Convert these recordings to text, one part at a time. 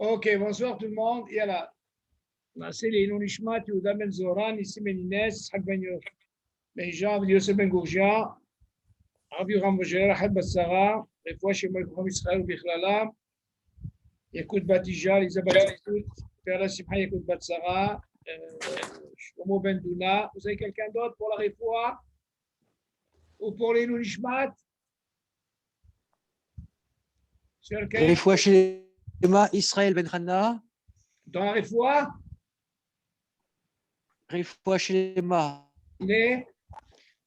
Ok, bonsoir tout le monde. Yalla. C'est les Nonishmat, Yehuda Ben Zoran, ici Menines, Hak Ben Benjav, Yosef Ben Gourgia, Rabbi Ram Vogel, Ahad Bassara, les fois chez moi, Kouram Israël ou Bichlala, Yakout Batija, Elisabeth Yakout, Perla Simha Yakout Batsara, Shlomo Ben Douna. Vous avez quelqu'un d'autre pour la réfoua ou pour les Nonishmat? Réfoua chez Israël Ben Hana. Dans la réfoua? Réfoua chez Les?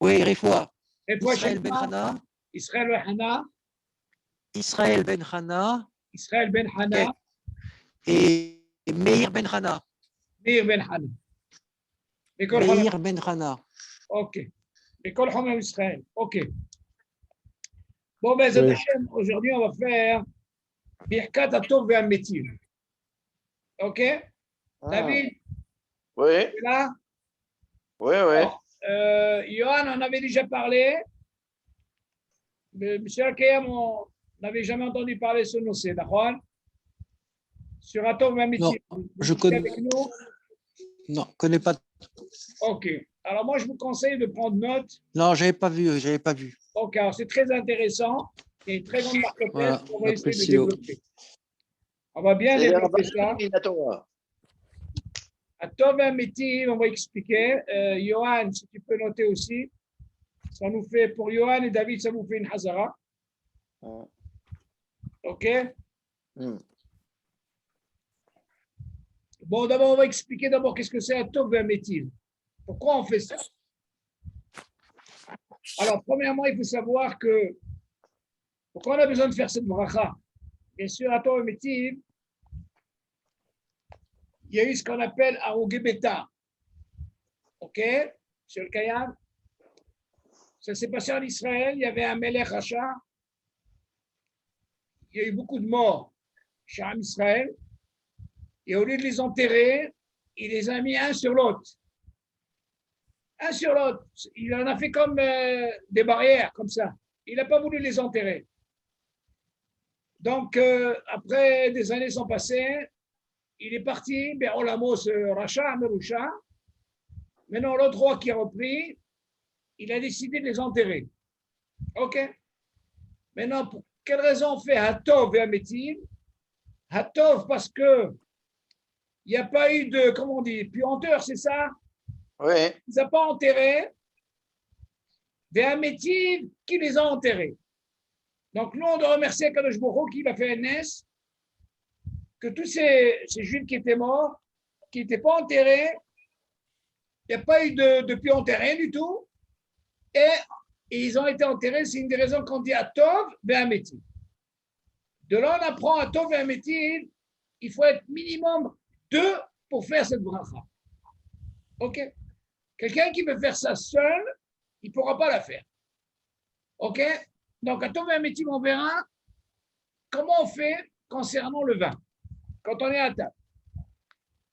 Oui, Réfoua. Israël Ben Hana. Israël Ben Hana. Israël Ben Hana. Israël Ben Hana. Et Meir Ben Hana. Meir Ben Hana. Meir Ben Hana. Ok. L'école Hamam Israël. Ok. Bon, ben, oui. Aujourd'hui, on va faire Birkat Atov Ve'Ametiv. Ok? David? Oui. Tu es là? Oui, oui. Johan, on avait déjà parlé. Monsieur Akayam, on n'avait jamais entendu parler sur nos c'est d'accord? Sur Atov Ve'Ametiv. Non, je connais. Non, je ne connais pas. Ok. Alors, moi, je vous conseille de prendre note. Non, je n'avais pas vu. Ok, alors c'est très intéressant. Il y a une très grande marque voilà, on va essayer de développer. On va bien développer ça. À Tov Metiv, on va expliquer. Johan, si tu peux noter aussi. Ça nous fait, pour Johan et David, ça vous fait une Hazara. Ok? Bon, d'abord, on va expliquer d'abord qu'est-ce que c'est à Tov Metiv. Pourquoi on fait ça? Alors, premièrement, il faut savoir que pourquoi on a besoin de faire cette bracha? Bien sûr, à Tov Metiv, il y a eu ce qu'on appelle Arugé Beta. OK? Monsieur le Kayam? Ça s'est passé en Israël. Il y avait un Melech Hacha. Il y a eu beaucoup de morts chez Israël. Et au lieu de les enterrer, il les a mis un sur l'autre. Un sur l'autre. Il en a fait comme des barrières, comme ça. Il n'a pas voulu les enterrer. Donc, après des années sont passées, il est parti, Olamos Racha, Merusha. Maintenant, l'autre roi qui a repris, il a décidé de les enterrer. OK? Maintenant, pour quelle raison on fait Hatov et Ametiv? Hatov, parce que il n'y a pas eu de, comment on dit, puanteur, c'est ça? Oui. Il ne les a pas enterrés. Des Ametiv qui les a enterrés. Donc, nous, on doit remercier Kadosh Baruch Hu qui a fait un NS, que tous ces juifs qui étaient morts, qui n'étaient pas enterrés, il n'y a pas eu de puanteur, rien du tout. Et ils ont été enterrés, c'est une des raisons qu'on dit à Tov Ve'ametiv. De là, on apprend à Tov Ve'ametiv, il faut être minimum 2 pour faire cette bracha. OK? Quelqu'un qui veut faire ça seul, il ne pourra pas la faire. OK? Donc, à Tov Ve'ametiv, on verra comment on fait concernant le vin, quand on est à table.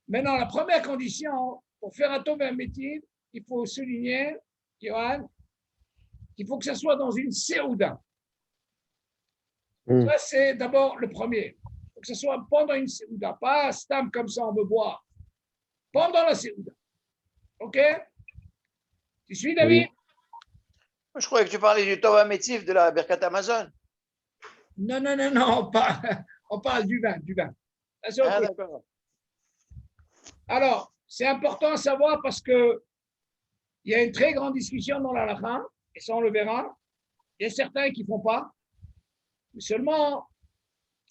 Maintenant, la première condition, pour faire un Tov Ve'ametiv, il faut souligner, Johan, il faut que ça soit dans une séouda. Ça, c'est d'abord le premier. Il faut que ce soit pendant une séouda, pas stam comme ça, on veut boire. Pendant la séouda. OK? Tu suis, David? Je croyais que tu parlais du Tov Ametiv de la Birkat Amazon. Non, on parle du vin, Ah, d'accord. Alors, c'est important à savoir parce que il y a une très grande discussion dans la halakha, et ça on le verra. Il y a certains qui ne font pas. Mais seulement,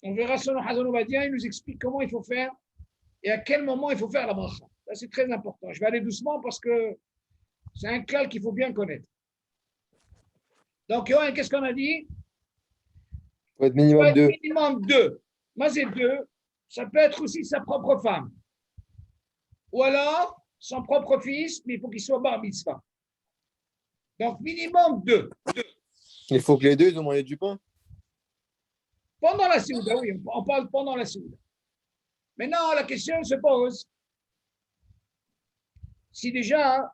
on verra selon Hazan Obadia, il nous explique comment il faut faire et à quel moment il faut faire la bracha. Ça, c'est très important. Je vais aller doucement parce que c'est un klal qu'il faut bien connaître. Donc, Yoann, qu'est-ce qu'on a dit? Il faut être minimum 2. Minimum 2. Moi, c'est 2. Ça peut être aussi sa propre femme. Ou alors, son propre fils, mais il faut qu'il soit bar mitzvah. Donc, minimum 2. Il faut que les deux ils ont mangé du pain. Pendant la séouda, oui, on parle pendant la séouda. Maintenant, la question se pose, si déjà,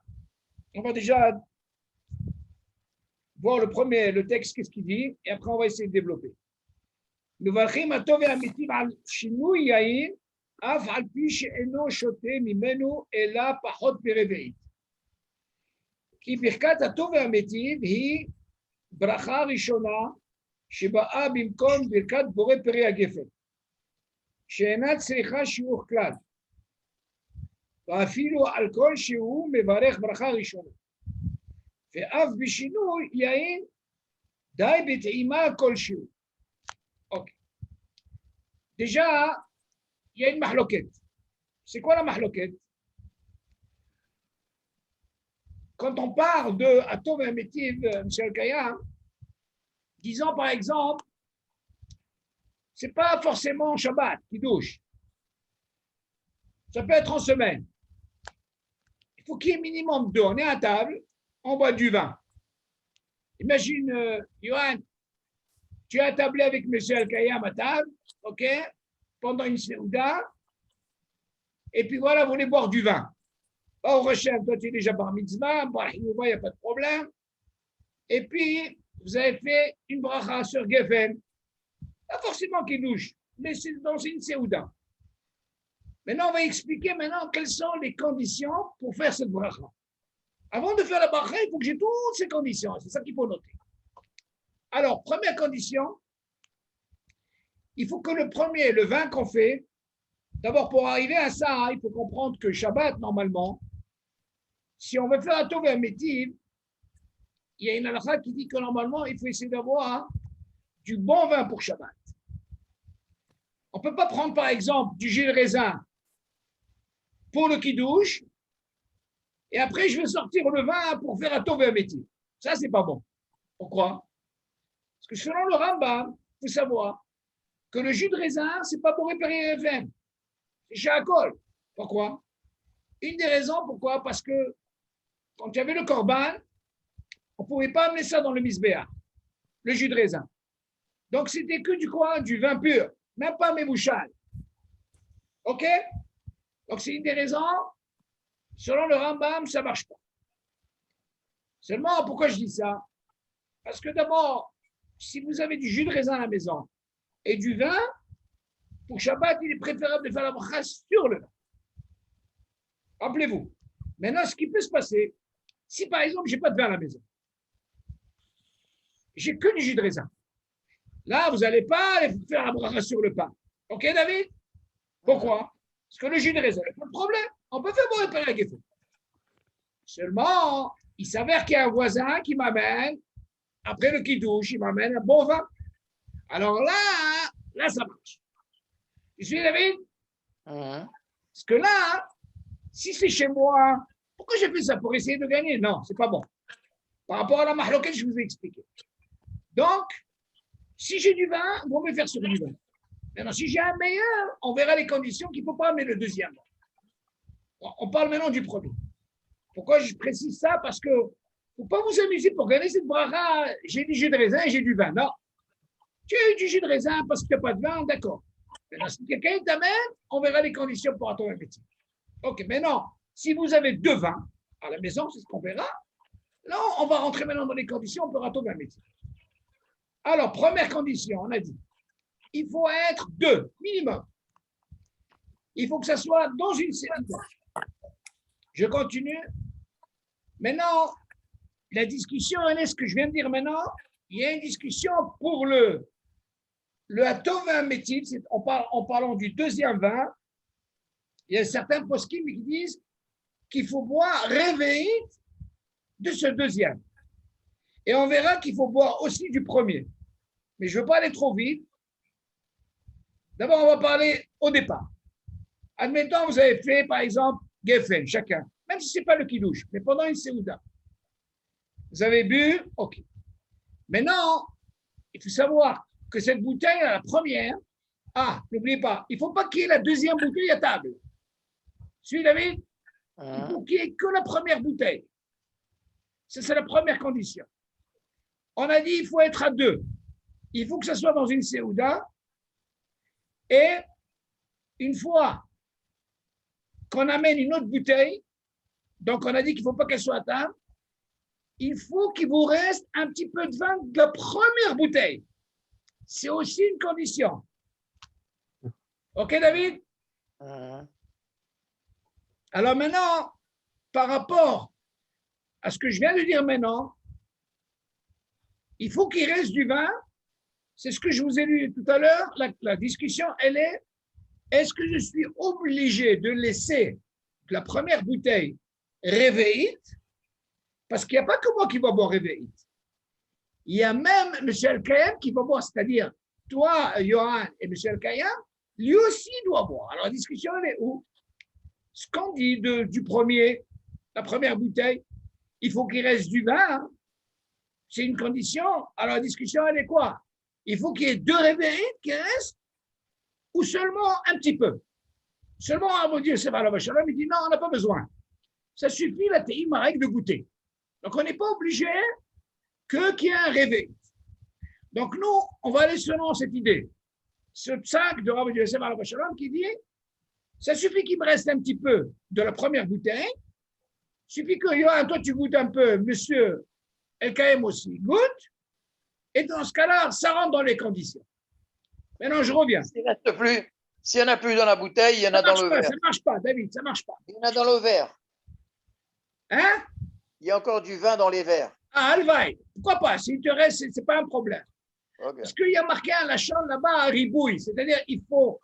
on va déjà voir le texte, qu'est-ce qu'il dit, et après on va essayer de développer. מברכים הטוב והמיטיב על שינוי יין, אף על פי שאינו שותה ממנו אלא פחות מרבעית. כי ברכת הטוב והמיטיב היא ברכה ראשונה שבאה במקום ברכת בורא פרי הגפן, שאינה צריכה שיעור כלל, ואפילו על כל שהוא מברך ברכה ראשונה. ואף בשינוי יין די בטעימה כלשהו. Ok. Déjà, il y a une mahloquette. C'est quoi la mahloquette? Quand on parle de Atov et Métiv, M. Al-Kaya, disons par exemple, c'est pas forcément Shabbat qui douche. Ça peut être en semaine. Il faut qu'il y ait minimum 2. On est à table, on boit du vin. Imagine, Johan, tu es attablé avec M. Al-Kayam à table, ok, pendant une séouda, et puis voilà, vous voulez boire du vin. Au Rochel, toi tu es déjà par mitzvah, il n'y a pas de problème. Et puis, vous avez fait une bracha sur Geffen. Pas forcément qu'il douche, mais c'est dans une séouda. Maintenant, on va expliquer maintenant quelles sont les conditions pour faire cette bracha. Avant de faire la bracha, il faut que j'ai toutes ces conditions. C'est ça qu'il faut noter. Alors, première condition, il faut que le vin qu'on fait, d'abord pour arriver à ça, il faut comprendre que Shabbat, normalement, si on veut faire un tov et un métiv, il y a une halakha qui dit que normalement, il faut essayer d'avoir du bon vin pour Shabbat. On ne peut pas prendre par exemple du jus de raisin pour le kiddush, et après je vais sortir le vin pour faire un tov et un métiv. Ça, c'est pas bon. Pourquoi? Parce que selon le Rambam, il faut savoir que le jus de raisin, ce n'est pas pour réparer les veines. C'est Sha'akol. Pourquoi? Une des raisons, pourquoi? Parce que quand il y avait le korban, on ne pouvait pas amener ça dans le misbéa, le jus de raisin. Donc, c'était que du quoi? Du vin pur, même pas mébouchal. OK? Donc, c'est une des raisons, selon le Rambam, ça ne marche pas. Seulement, pourquoi je dis ça? Parce que d'abord, si vous avez du jus de raisin à la maison et du vin, pour Shabbat, il est préférable de faire la bracha sur le vin. Rappelez-vous. Maintenant, ce qui peut se passer, si par exemple, je n'ai pas de vin à la maison, j'ai que du jus de raisin. Là, vous n'allez pas aller faire la bracha sur le pain. OK, David? Pourquoi? Parce que le jus de raisin, il n'y a pas de problème. On peut faire bon réparer la geffen. Seulement, il s'avère qu'il y a un voisin qui m'amène, après le kiddush, il m'amène un bon vin. Alors là, ça marche. Tu suis, David? Parce que là, si c'est chez moi, pourquoi j'ai fait ça? Pour essayer de gagner? Non, c'est pas bon. Par rapport à la mahloquette, je vous ai expliqué. Donc, si j'ai du vin, on va faire sur du vin. Maintenant, si j'ai un meilleur, on verra les conditions qu'il ne faut pas amener le deuxième. On parle maintenant du premier. Pourquoi je précise ça? Parce que il ne faut pas vous amuser pour gagner cette bracha. J'ai du jus de raisin et j'ai du vin. Non. Tu as eu du jus de raisin parce qu'il n'y a pas de vin, d'accord. Maintenant, si quelqu'un t'amène, on verra les conditions pour ton métier. OK, maintenant, si vous avez 2 vins à la maison, c'est ce qu'on verra. Là, on va rentrer maintenant dans les conditions pour ton métier. Alors, première condition, on a dit, il faut être 2, minimum. Il faut que ça soit dans une série. Je continue. Maintenant, la discussion, ce que je viens de dire maintenant, il y a une discussion pour le Atov vin métiv, en parlant du deuxième vin. Il y a certains poskim qui disent qu'il faut boire réveillé de ce deuxième. Et on verra qu'il faut boire aussi du premier. Mais je ne veux pas aller trop vite. D'abord, on va parler au départ. Admettons, vous avez fait, par exemple, Geffen, chacun, même si ce n'est pas le kiddush, mais pendant une séouda. Vous avez bu, OK. Maintenant, il faut savoir que cette bouteille, la première, n'oubliez pas, il ne faut pas qu'il y ait la deuxième bouteille à table. Suis, David? Il faut qu'il n'y ait que la première bouteille. Ça, c'est la première condition. On a dit il faut être à 2. Il faut que ça soit dans une séouda. Et une fois qu'on amène une autre bouteille, donc on a dit qu'il ne faut pas qu'elle soit à table, il faut qu'il vous reste un petit peu de vin de la première bouteille. c'est aussi une condition. OK, David? Alors maintenant, par rapport à ce que je viens de dire maintenant, il faut qu'il reste du vin. C'est ce que je vous ai lu tout à l'heure. La discussion, elle est, est-ce que je suis obligé de laisser la première bouteille réveillite? Parce qu'il n'y a pas que moi qui va boire réveillite. Il y a même M. El-Kayem qui va boire, c'est-à-dire toi, Johan et M. El-Kayem, lui aussi doit boire. Alors la discussion, elle est où? Ce qu'on dit du premier, la première bouteille, il faut qu'il reste du vin. Hein. C'est une condition. Alors la discussion, elle est quoi? Il faut qu'il y ait 2 réveillites qui restent ou seulement un petit peu? Seulement, mon Dieu, c'est Valava Shalom, il dit non, on n'a pas besoin. Ça suffit, la théimarek, de goûter. Donc, on n'est pas obligé qu'il y ait un réveil. Donc, nous, on va aller selon cette idée. Ce psaque de Rabbi Yosef Valava Shalom qui dit ça suffit qu'il me reste un petit peu de la première bouteille. Il suffit que, Yohan, toi, tu goûtes un peu, monsieur El-Kayem aussi goûte. Et dans ce cas-là, ça rentre dans les conditions. Maintenant, je reviens. S'il n'y en a plus dans la bouteille, il y en a dans le verre. Ça ne marche pas, David, ça ne marche pas. Il y en a dans le verre. Hein? Il y a encore du vin dans les verres. Ah, Alvaï, pourquoi pas? S'il te reste, ce n'est pas un problème. Okay. Parce qu'il y a marqué un lachon là-bas à ribouille, c'est-à-dire il faut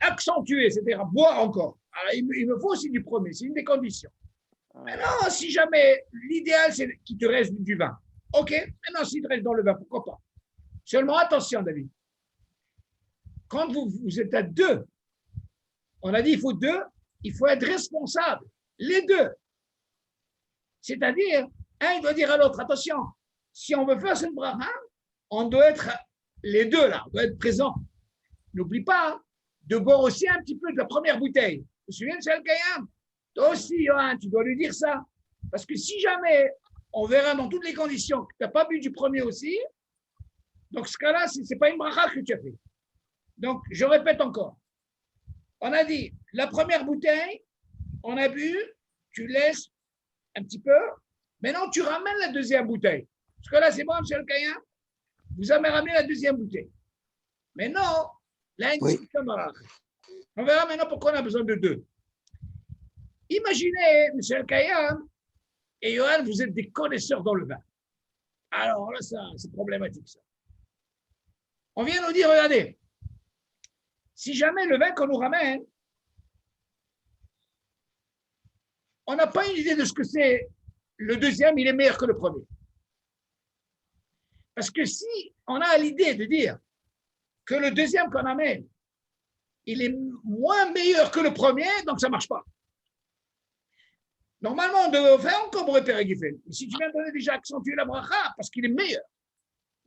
accentuer, c'est-à-dire boire encore. Alors, il me faut aussi du premier, c'est une des conditions. Maintenant, si jamais l'idéal, c'est qu'il te reste du vin. OK, maintenant, s'il te reste dans le vin, pourquoi pas? Seulement, attention, David. Quand vous êtes à 2, on a dit il faut 2, il faut être responsable. Les 2. C'est-à-dire, un, il doit dire à l'autre, attention, si on veut faire cette bracha, on doit être les 2 là, on doit être présent. N'oublie pas de boire aussi un petit peu de la première bouteille. Tu te souviens de celle Kayam? Toi aussi, Johan, tu dois lui dire ça. Parce que si jamais on verra dans toutes les conditions que tu n'as pas bu du premier aussi, donc ce cas-là, ce n'est pas une bracha que tu as fait. Donc, je répète encore. On a dit, la première bouteille, on a bu, tu laisses un petit peu. Maintenant, tu ramènes la deuxième bouteille. Parce que là, c'est bon, M. El-Kayem? Vous avez ramené la deuxième bouteille. Maintenant, là, une discussion bracha. On verra maintenant pourquoi on a besoin de 2. Imaginez, M. El-Kayem et Johan, vous êtes des connaisseurs dans le vin. Alors là, ça, c'est problématique, ça. On vient nous dire, regardez, si jamais le vin qu'on nous ramène, on n'a pas une idée de ce que c'est, le deuxième, il est meilleur que le premier. Parce que si on a l'idée de dire que le deuxième qu'on amène, il est moins meilleur que le premier, donc ça ne marche pas. Normalement, on devrait faire comme repérer Giffen. Si tu viens de donner déjà accentuer la bracha, parce qu'il est meilleur.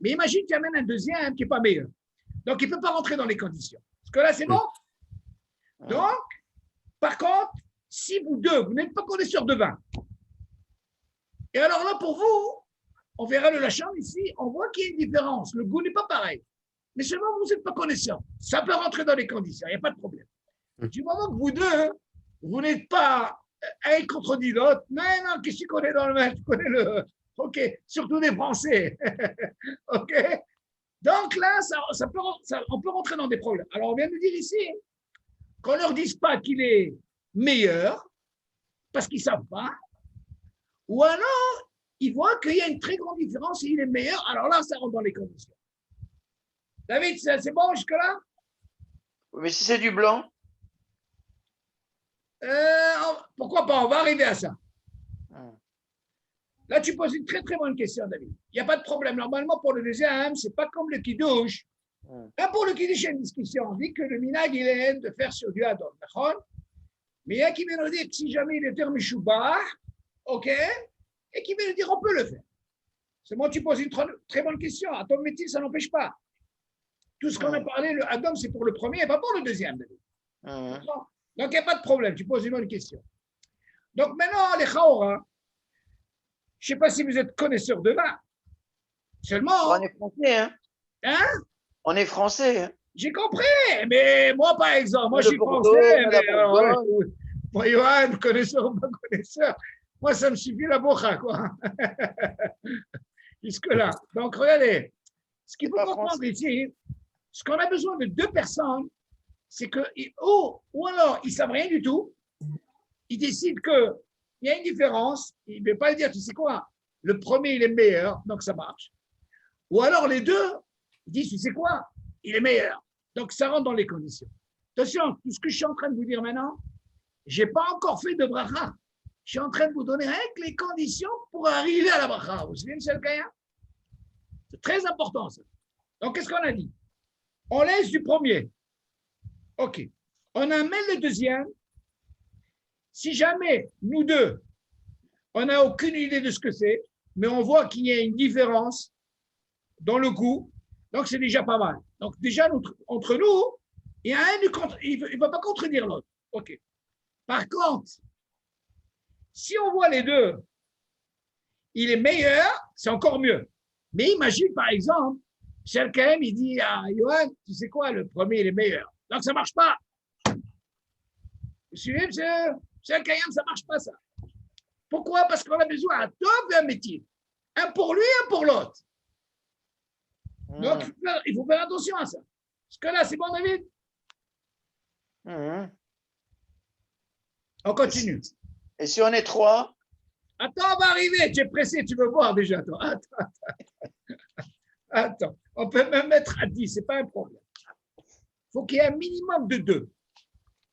Mais imagine que tu amènes un deuxième qui n'est pas meilleur. Donc, il ne peut pas rentrer dans les conditions. Parce que là, c'est bon. Donc, par contre, si vous deux, vous n'êtes pas connaisseurs de vin, et alors là, pour vous, on verra le lachon ici, on voit qu'il y a une différence. Le goût n'est pas pareil. Mais seulement, vous n'êtes pas connaisseurs. Ça peut rentrer dans les conditions, il n'y a pas de problème. Du moment que vous deux, vous n'êtes pas un contredit l'autre, non, qu'est-ce que tu connais dans le vin? Tu connais le... OK, surtout des Français. OK? Donc là, on peut rentrer dans des problèmes. Alors, on vient de dire ici qu'on ne leur dise pas qu'il est meilleur, parce qu'ils ne savent pas, ou alors, ils voient qu'il y a une très grande différence et il est meilleur, alors là, ça rentre dans les conditions. David, c'est bon jusque-là? Mais si c'est du blanc? Pourquoi pas? On va arriver à ça. Là, tu poses une très, très bonne question, David. Il n'y a pas de problème. Normalement, pour le deuxième, ce n'est pas comme le kiddush. Là, pour le kiddush, il y a une discussion. On dit que le minag, il est de faire sur du adon. Mais il y a qui vient nous dire que si jamais il est termichoubah, OK, et qui vient nous dire on peut le faire. C'est moi, tu poses une très bonne question. À ton métier, ça n'empêche pas. Tout ce qu'on a parlé, le adon, c'est pour le premier et pas pour le deuxième, David. Donc, il n'y a pas de problème. Tu poses une bonne question. Donc, maintenant, les chaora, je ne sais pas si vous êtes connaisseur de vin. Seulement. On est français, hein? Hein? On est français. Hein? J'ai compris, mais moi, par exemple, moi, je suis français. Moi, Johan, connaisseur ou pas connaisseur, moi, ça me suffit la bocha, quoi. Jusque-là. Donc, regardez, Ce qu'il C'est faut pas comprendre français. ici, ce qu'on a besoin de deux personnes, c'est que, ou alors ils ne savent rien du tout, ils décident qu'il y a une différence, il ne veut pas dire, tu sais quoi, le premier il est meilleur, donc ça marche. Ou alors les deux, ils disent, tu sais quoi, il est meilleur, donc ça rentre dans les conditions. Attention, tout ce que je suis en train de vous dire maintenant, je n'ai pas encore fait de bracha. Je suis en train de vous donner avec les conditions pour arriver à la bracha. Vous vous souvenez, M. Kaya? C'est très important, ça. Donc, qu'est-ce qu'on a dit? On laisse du premier. OK. On amène le deuxième. Si jamais, nous deux, on n'a aucune idée de ce que c'est, mais on voit qu'il y a une différence dans le goût, donc c'est déjà pas mal. Donc, déjà, entre nous, il y a un il ne va pas contredire l'autre. OK. Par contre, si on voit les deux, il est meilleur, c'est encore mieux. Mais imagine, par exemple, Michel Kahem, il dit à Johan, tu sais quoi, le premier, il est meilleur. Donc, ça ne marche pas. Vous suivez, Michel Kahem, ça ne marche pas, ça. Pourquoi? Parce qu'on a besoin d'un top et un métier. Un pour lui, un pour l'autre. Donc, il faut faire attention à ça. Parce que là, c'est bon, David? On continue. Et si on est trois? Attends, on va arriver. Tu es pressé, tu veux voir déjà, toi. Attends. On peut même mettre à 10, ce n'est pas un problème. Il faut qu'il y ait un minimum de 2.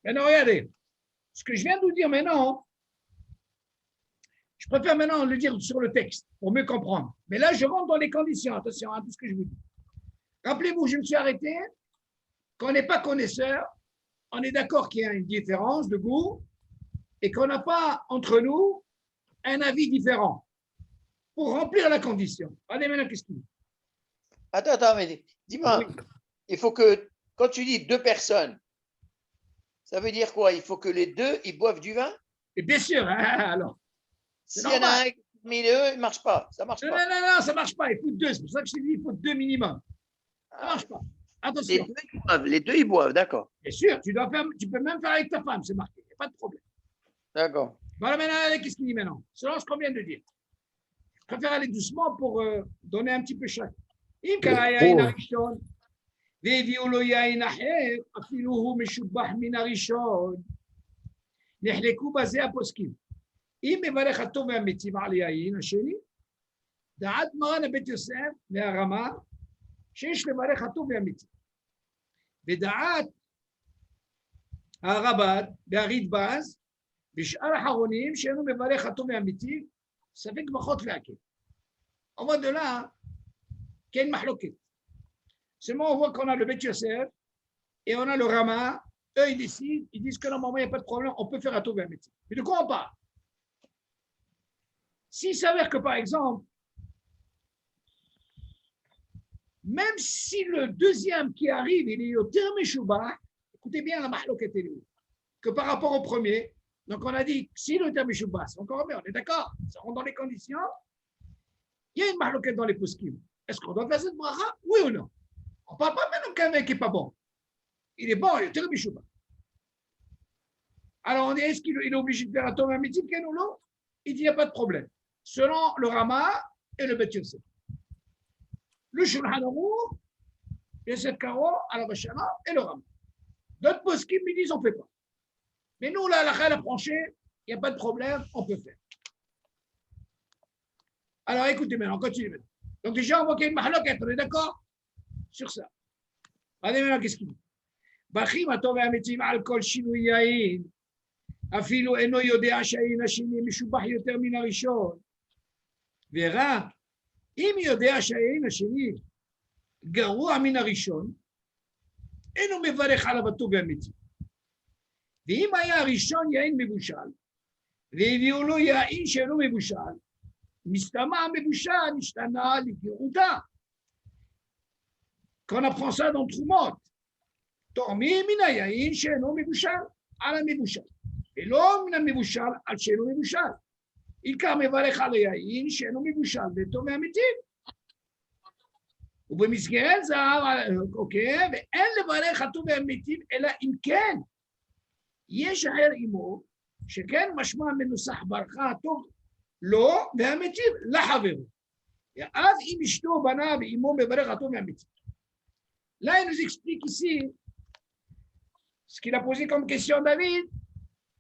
Maintenant, regardez. Ce que je viens de vous dire maintenant, je préfère maintenant le dire sur le texte pour mieux comprendre. Mais là, je rentre dans les conditions. Attention à tout ce que je vous dis. Rappelez-vous, je me suis arrêté. Quand on n'est pas connaisseur, on est d'accord qu'il y a une différence de goût et qu'on n'a pas entre nous un avis différent pour remplir la condition. Allez, maintenant, qu'est-ce qu'il dit? Attends, mais dis-moi, oui. Il faut que, quand tu dis 2 personnes, ça veut dire quoi? Il faut que les deux, ils boivent du vin? Et bien sûr, hein, alors. S'il y en a un mais eux, il ne marche pas. Ça marche pas. Non, ça ne marche pas. Il faut 2. C'est pour ça que je t'ai dit il faut 2 minimum. Ça ne marche pas. Attention. Les deux, ils boivent, d'accord. Bien sûr, tu peux même faire avec ta femme, c'est marqué. Il n'y a pas de problème. D'accord. Voilà, maintenant, qu'est-ce qu'il dit maintenant? Selon ce qu'on vient de dire. Je préfère aller doucement pour donner un petit peu chaque. אם קרא יין הראשון והביאו לו יין אחר, אפילו הוא משובח מן הראשון, נחלקו בזה הפוסקים. אם מברך הטוב והמיטיב על יין השני, דעת מרן הבית יוסף והרמה, שיש לברך הטוב והמיטיב. ודעת הרב"ד והרדב"ז, בשאר האחרונים, שאינו מברך הטוב והמיטיב, ספק פחות והקל. אבל de là, qu'il y a une mahloket. Seulement, on voit qu'on a le Bet Yosef et on a le Rama. Eux, ils décident, ils disent que normalement, il n'y a pas de problème, on peut faire un Tov et un métier. Mais de quoi on parle? S'il s'avère que, par exemple, même si le deuxième qui arrive, il est au terme Shubah, écoutez bien la mahloket est où? Que par rapport au premier, donc on a dit, si le terme Shubah, c'est encore mieux, on est d'accord, ça rentre dans les conditions, il y a une mahloket dans les poskim. Est-ce qu'on doit faire cette bracha? Oui ou non? On ne parle pas maintenant qu'un mec n'est pas bon. Il est bon, il est terrible chouba. Alors, on dit, est-ce qu'il est obligé de faire un Tov Mitzvah ou non? Il dit, il n'y a pas de problème. Selon le Rama et le Bet Yosef. Le Shulchan Aruch, Yosef Karo, Al-Bashara et le Rama. D'autres poskim me disent, on ne fait pas. Mais nous, là, la tranchée, il n'y a pas de problème, on peut faire. Alors, écoutez maintenant, on continue maintenant. Donc déjà, on voit qu'il y a une mahloket, on est d'accord sur ça. Allez maintenant, qu'est-ce qu'il dit? Bachim atov ha'metim al kol shinui yain, afilu eno yodea שהיין השני משובח יותר מן הראשון. ורע, אם יודע שהיין השני גרוע מן הראשון, אינו מברך עליו הטוב והמיטיב. ואם היה הראשון יין מבושל, והביאו לו יין שאינו מבושל, Mistama Mebusha, Nishtana, Likiruta. Quand on apprend ça dans Trumot, Tormi Minayain, Sheno Mebushal, Ala Mebushal. Et l'homme n'a Mebushal, Al Sheno Mebushal. Il kam Evarech Alayain, Sheno Mebushal, Vetome Amitim. ובמסגרת זה, אוקיי, ואין לברך הטוב והמיטיב, אלא אם כן, יש אחר עמו, שכן משמע מנוסח ברכה הטוב, לא, והמיטיב לחברו. Là, il nous explique ici ce qu'il a posé comme question à David.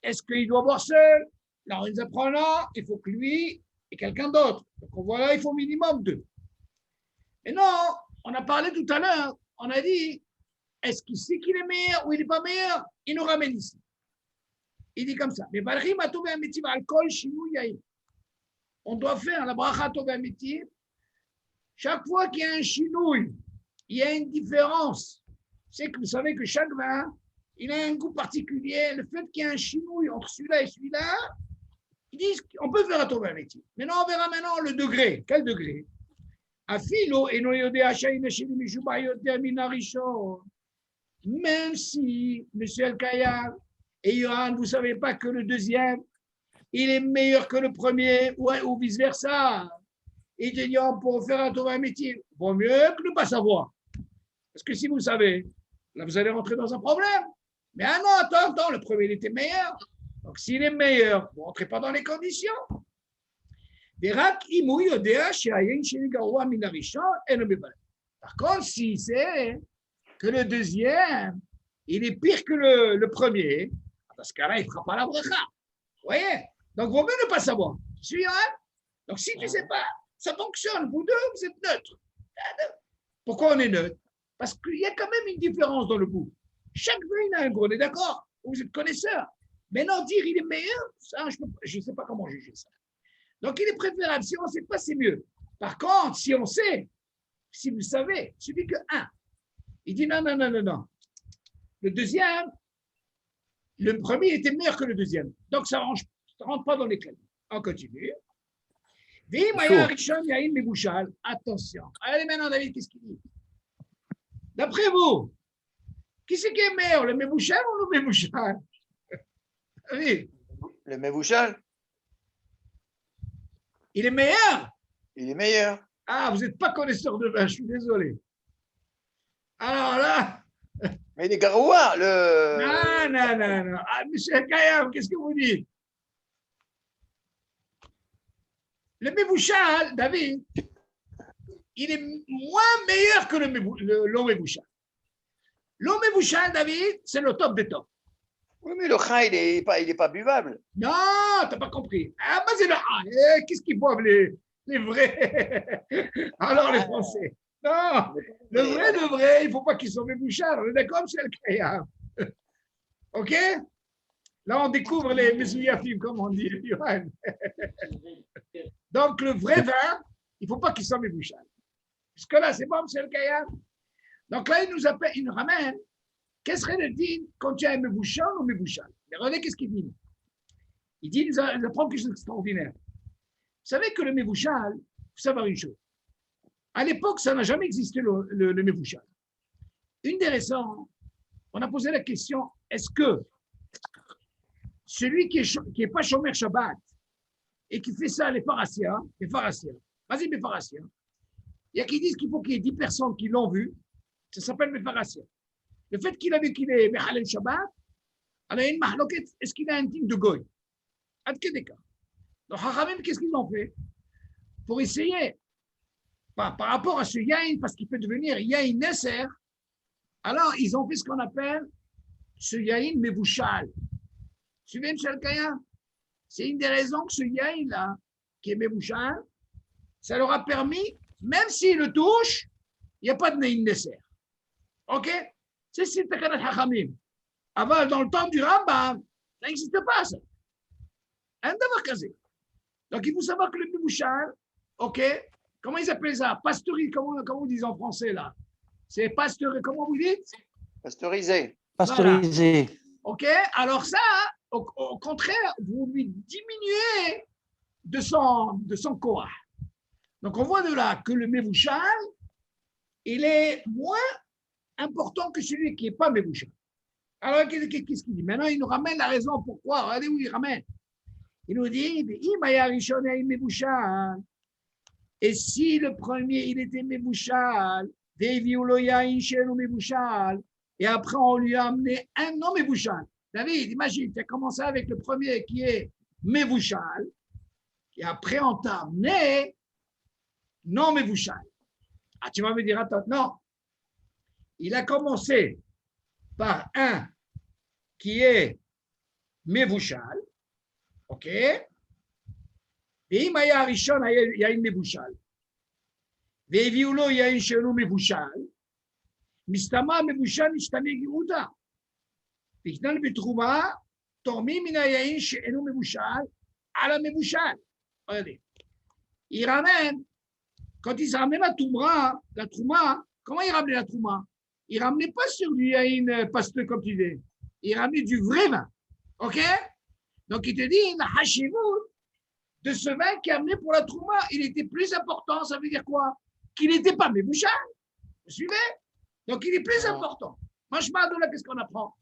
Est-ce qu'il doit boire seul? Là, on nous apprend là, il faut que lui et quelqu'un d'autre. Donc, voilà, il faut au minimum 2. Et non, on a parlé tout à l'heure, on a dit, est-ce qu'il sait qu'il est meilleur ou il n'est pas meilleur? Il nous ramène ici. Il dit comme ça. Mais on doit faire la bracha tov amitiv. Chaque fois qu'il y a un chinouille, il y a une différence. C'est que vous savez que chaque vin, il a un goût particulier. Le fait qu'il y ait un chinouille entre celui-là et celui-là, ils disent qu'on peut faire un tov amitiv. Maintenant, on verra maintenant le degré. Quel degré? Même si, monsieur El-Kayar et Yohan, vous ne savez pas que le deuxième, il est meilleur que le premier, ou vice-versa. Il dit, pour faire un Torah métier, vaut mieux que ne pas savoir. Parce que si vous savez, là, vous allez rentrer dans un problème. Mais ah non, attends, le premier, il était meilleur. Donc, s'il est meilleur, vous ne rentrez pas dans les conditions. Par contre, si c'est que le deuxième, il est pire que le premier, dans ce cas-là, il ne fera pas la bracha. Vous voyez? Donc, vaut mieux ne pas savoir. Tu suis, hein? Donc, si tu ne sais pas, ça fonctionne. Vous deux, vous êtes neutres. Pourquoi on est neutre? Parce qu'il y a quand même une différence dans le goût. Chaque vin a un goût, on est d'accord? Vous êtes connaisseurs. Maintenant, dire il est meilleur, ça, je ne sais pas comment juger ça. Donc, il est préférable. Si on ne sait pas, c'est mieux. Par contre, si on sait, si vous savez, celui que un, il dit non. Le deuxième, le premier était meilleur que le deuxième. Donc, ça ne rentre pas dans les clés. On continue. Attention. Allez, maintenant, David, qu'est-ce qu'il dit? D'après vous, qui c'est qui est meilleur, le Mébouchal ou le Mébouchal? Oui. Le Mébouchal? Il est meilleur? Il est meilleur. Ah, vous n'êtes pas connaisseur de vin, je suis désolé. Alors là. Mais il est garoua, le. Non. Ah, monsieur Kayam, qu'est-ce que vous dites? Le Mébouchal, David, il est moins meilleur que l'eau Mébouchal. L'eau Mébouchal, David, c'est le top des tops. Oui, mais le kha, il est pas buvable. Non, tu n'as pas compris. Ah, mais c'est le kha. Qu'est-ce qu'ils boivent les vrais? Alors les Français. Non, le vrai, il ne faut pas qu'ils soient Mébouchal. On est d'accord, monsieur El Kayam? OK? Là, on découvre les Mesouyafim, comme on dit. Donc, le vrai vin, il ne faut pas qu'il soit Mébouchal. Jusque-là, c'est bon, monsieur El Kayam? Donc là, il nous ramène. Qu'est-ce serait le din quand tu as un Mébouchal ou Mébouchal? Mais regardez, qu'est-ce qu'il dit? Il dit, il nous apprend quelque chose d'extraordinaire. Vous savez que le Mébouchal, il faut savoir une chose. À l'époque, ça n'a jamais existé le Mébouchal. Une des raisons, on a posé la question, est-ce que celui qui est pas Shomer Shabbat et qui fait ça, les Pharassiens, vas-y, mes Pharassiens, il y a qui disent qu'il faut qu'il y ait 10 personnes qui l'ont vu, ça s'appelle mes Pharassiens. Le fait qu'il a vu qu'il est Mechalel Shabbat, alors il y a une mahloket, est-ce qu'il a un digne de Goy? À quel cas? Donc, Hachamim, qu'est-ce qu'ils ont fait? Pour essayer, par rapport à ce yain, parce qu'il peut devenir yain Nesser, alors ils ont fait ce qu'on appelle ce yain Mebouchal. Suivez Michel Kaya? C'est une des raisons que ce yain-là, qui est Mebouchal, ça leur a permis, même s'il le touche, il n'y a pas de yain Nesser. OK? C'est Takanat Hachamim. Avant, dans le temps du Rambam, ça n'existe pas, ça. Un d'avoir casé. Donc, il faut savoir que le Mebouchal, OK, comment ils appellent ça? Pasteurisé, comment vous dites en français, là? C'est pasteurisé, comment vous dites? Pasteurisé. Pasteurisé. Voilà. OK, alors ça, au contraire, vous lui diminuez de son koah. Donc, on voit de là que le Mebouchal, il est moins important que celui qui n'est pas Mebouchal. Alors, qu'est-ce qu'il dit? Maintenant, il nous ramène la raison pourquoi. Regardez où il ramène. Il nous dit, et si le premier, il était Mebouchal, et après, on lui a amené un non Mebouchal. David, imagine, tu as commencé avec le premier qui est Mebouchal, et après, on t'a amené non Mevouchal. Ah, tu vas me dire, attends, non. Il a commencé par un qui est Mevouchal, ok? ואם היה הראשון, יין מבושל, והביאו לו יין שאינו מבושל, מסתמה מבושל משתנה גאותה. וכנן בתרומה, תורמים מן היין שאינו מבושל על המבושל. Regardez. Il ramène, quand il ramène la trouma, comment il ramenait la trouma? Il ramenait pas sur du yain pasteux comme tu dis. Il ramenait du vrai vin. Ok? Donc il te dit, la hashivut de ce vin qui est amené pour la trouma, il était plus important. Ça veut dire quoi? Qu'il n'était pas mébouchal. Vous suivez? Donc il est plus important. Franchement, là, qu'est-ce qu'on apprend?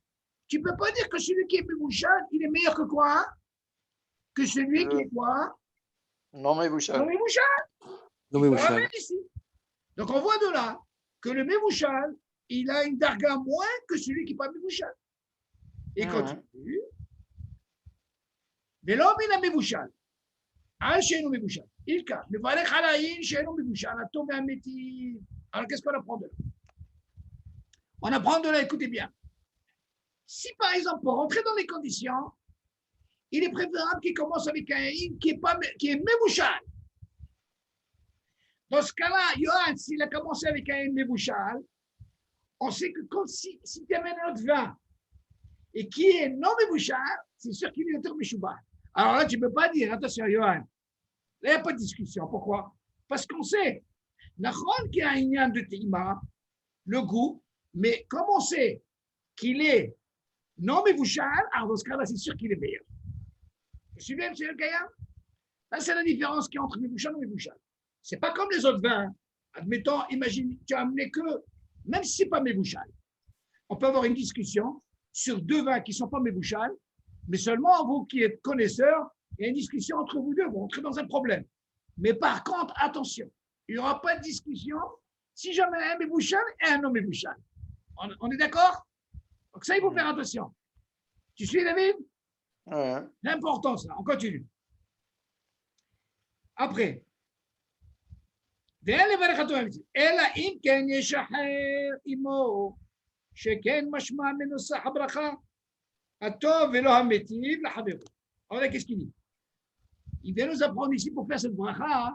Tu ne peux pas dire que celui qui est mébouchal, il est meilleur que quoi? Que celui qui est quoi? Non mébouchal. Non mébouchal. Non, Mevouchal. Donc on voit de là que le mébouchal, il a une darga moins que celui qui n'est pas mébouchal. Et continue. Mais l'homme, il a mébouchal. Un chénou mébouchal. Il cas. Mais voilà, khalaïn, chénou mébouchal. A tombé un métier. Alors qu'est-ce qu'on apprend de là? On apprend de là, écoutez bien. Si par exemple, pour rentrer dans les conditions, il est préférable qu'il commence avec un in qui est mébouchal. Dans ce cas-là, Yohan, s'il a commencé avec un in mébouchal, on sait que si tu amènes un autre vin et qui est non mébouchal, c'est sûr qu'il est autour meshubal. Alors là, tu ne peux pas dire, attention, Yohan, là, il n'y a pas de discussion. Pourquoi? Parce qu'on sait, Nachon qui a un ignan de Teima, le goût, mais comme on sait qu'il est non mébouchal, alors dans ce cas-là, c'est sûr qu'il est meilleur. Vous suivez, M. El Kaya? Là, c'est la différence qui est entre mébouchal et mébouchal. Ce n'est pas comme les autres vins. Admettons, imagine, tu as amené que, même si ce n'est pas mébouchal, on peut avoir une discussion sur deux vins qui ne sont pas mébouchal, mais seulement vous qui êtes connaisseurs, il y a une discussion entre vous deux, vous entrez dans un problème. Mais par contre, attention, il n'y aura pas de discussion si jamais un mébouchal et un non mébouchal. On est d'accord? Donc ça, il faut faire attention. Tu suis, David? Ouais. C'est important ça, on continue. Après, ואין לברך הטוב, אלא אם כן ישחרר עמו, שכן משמע מנוסח הברכה, הטוב ולא המיטיב לחברו. Alors qu'est-ce qu'il dit? Il vient nous apprendre ici pour faire cette bracha,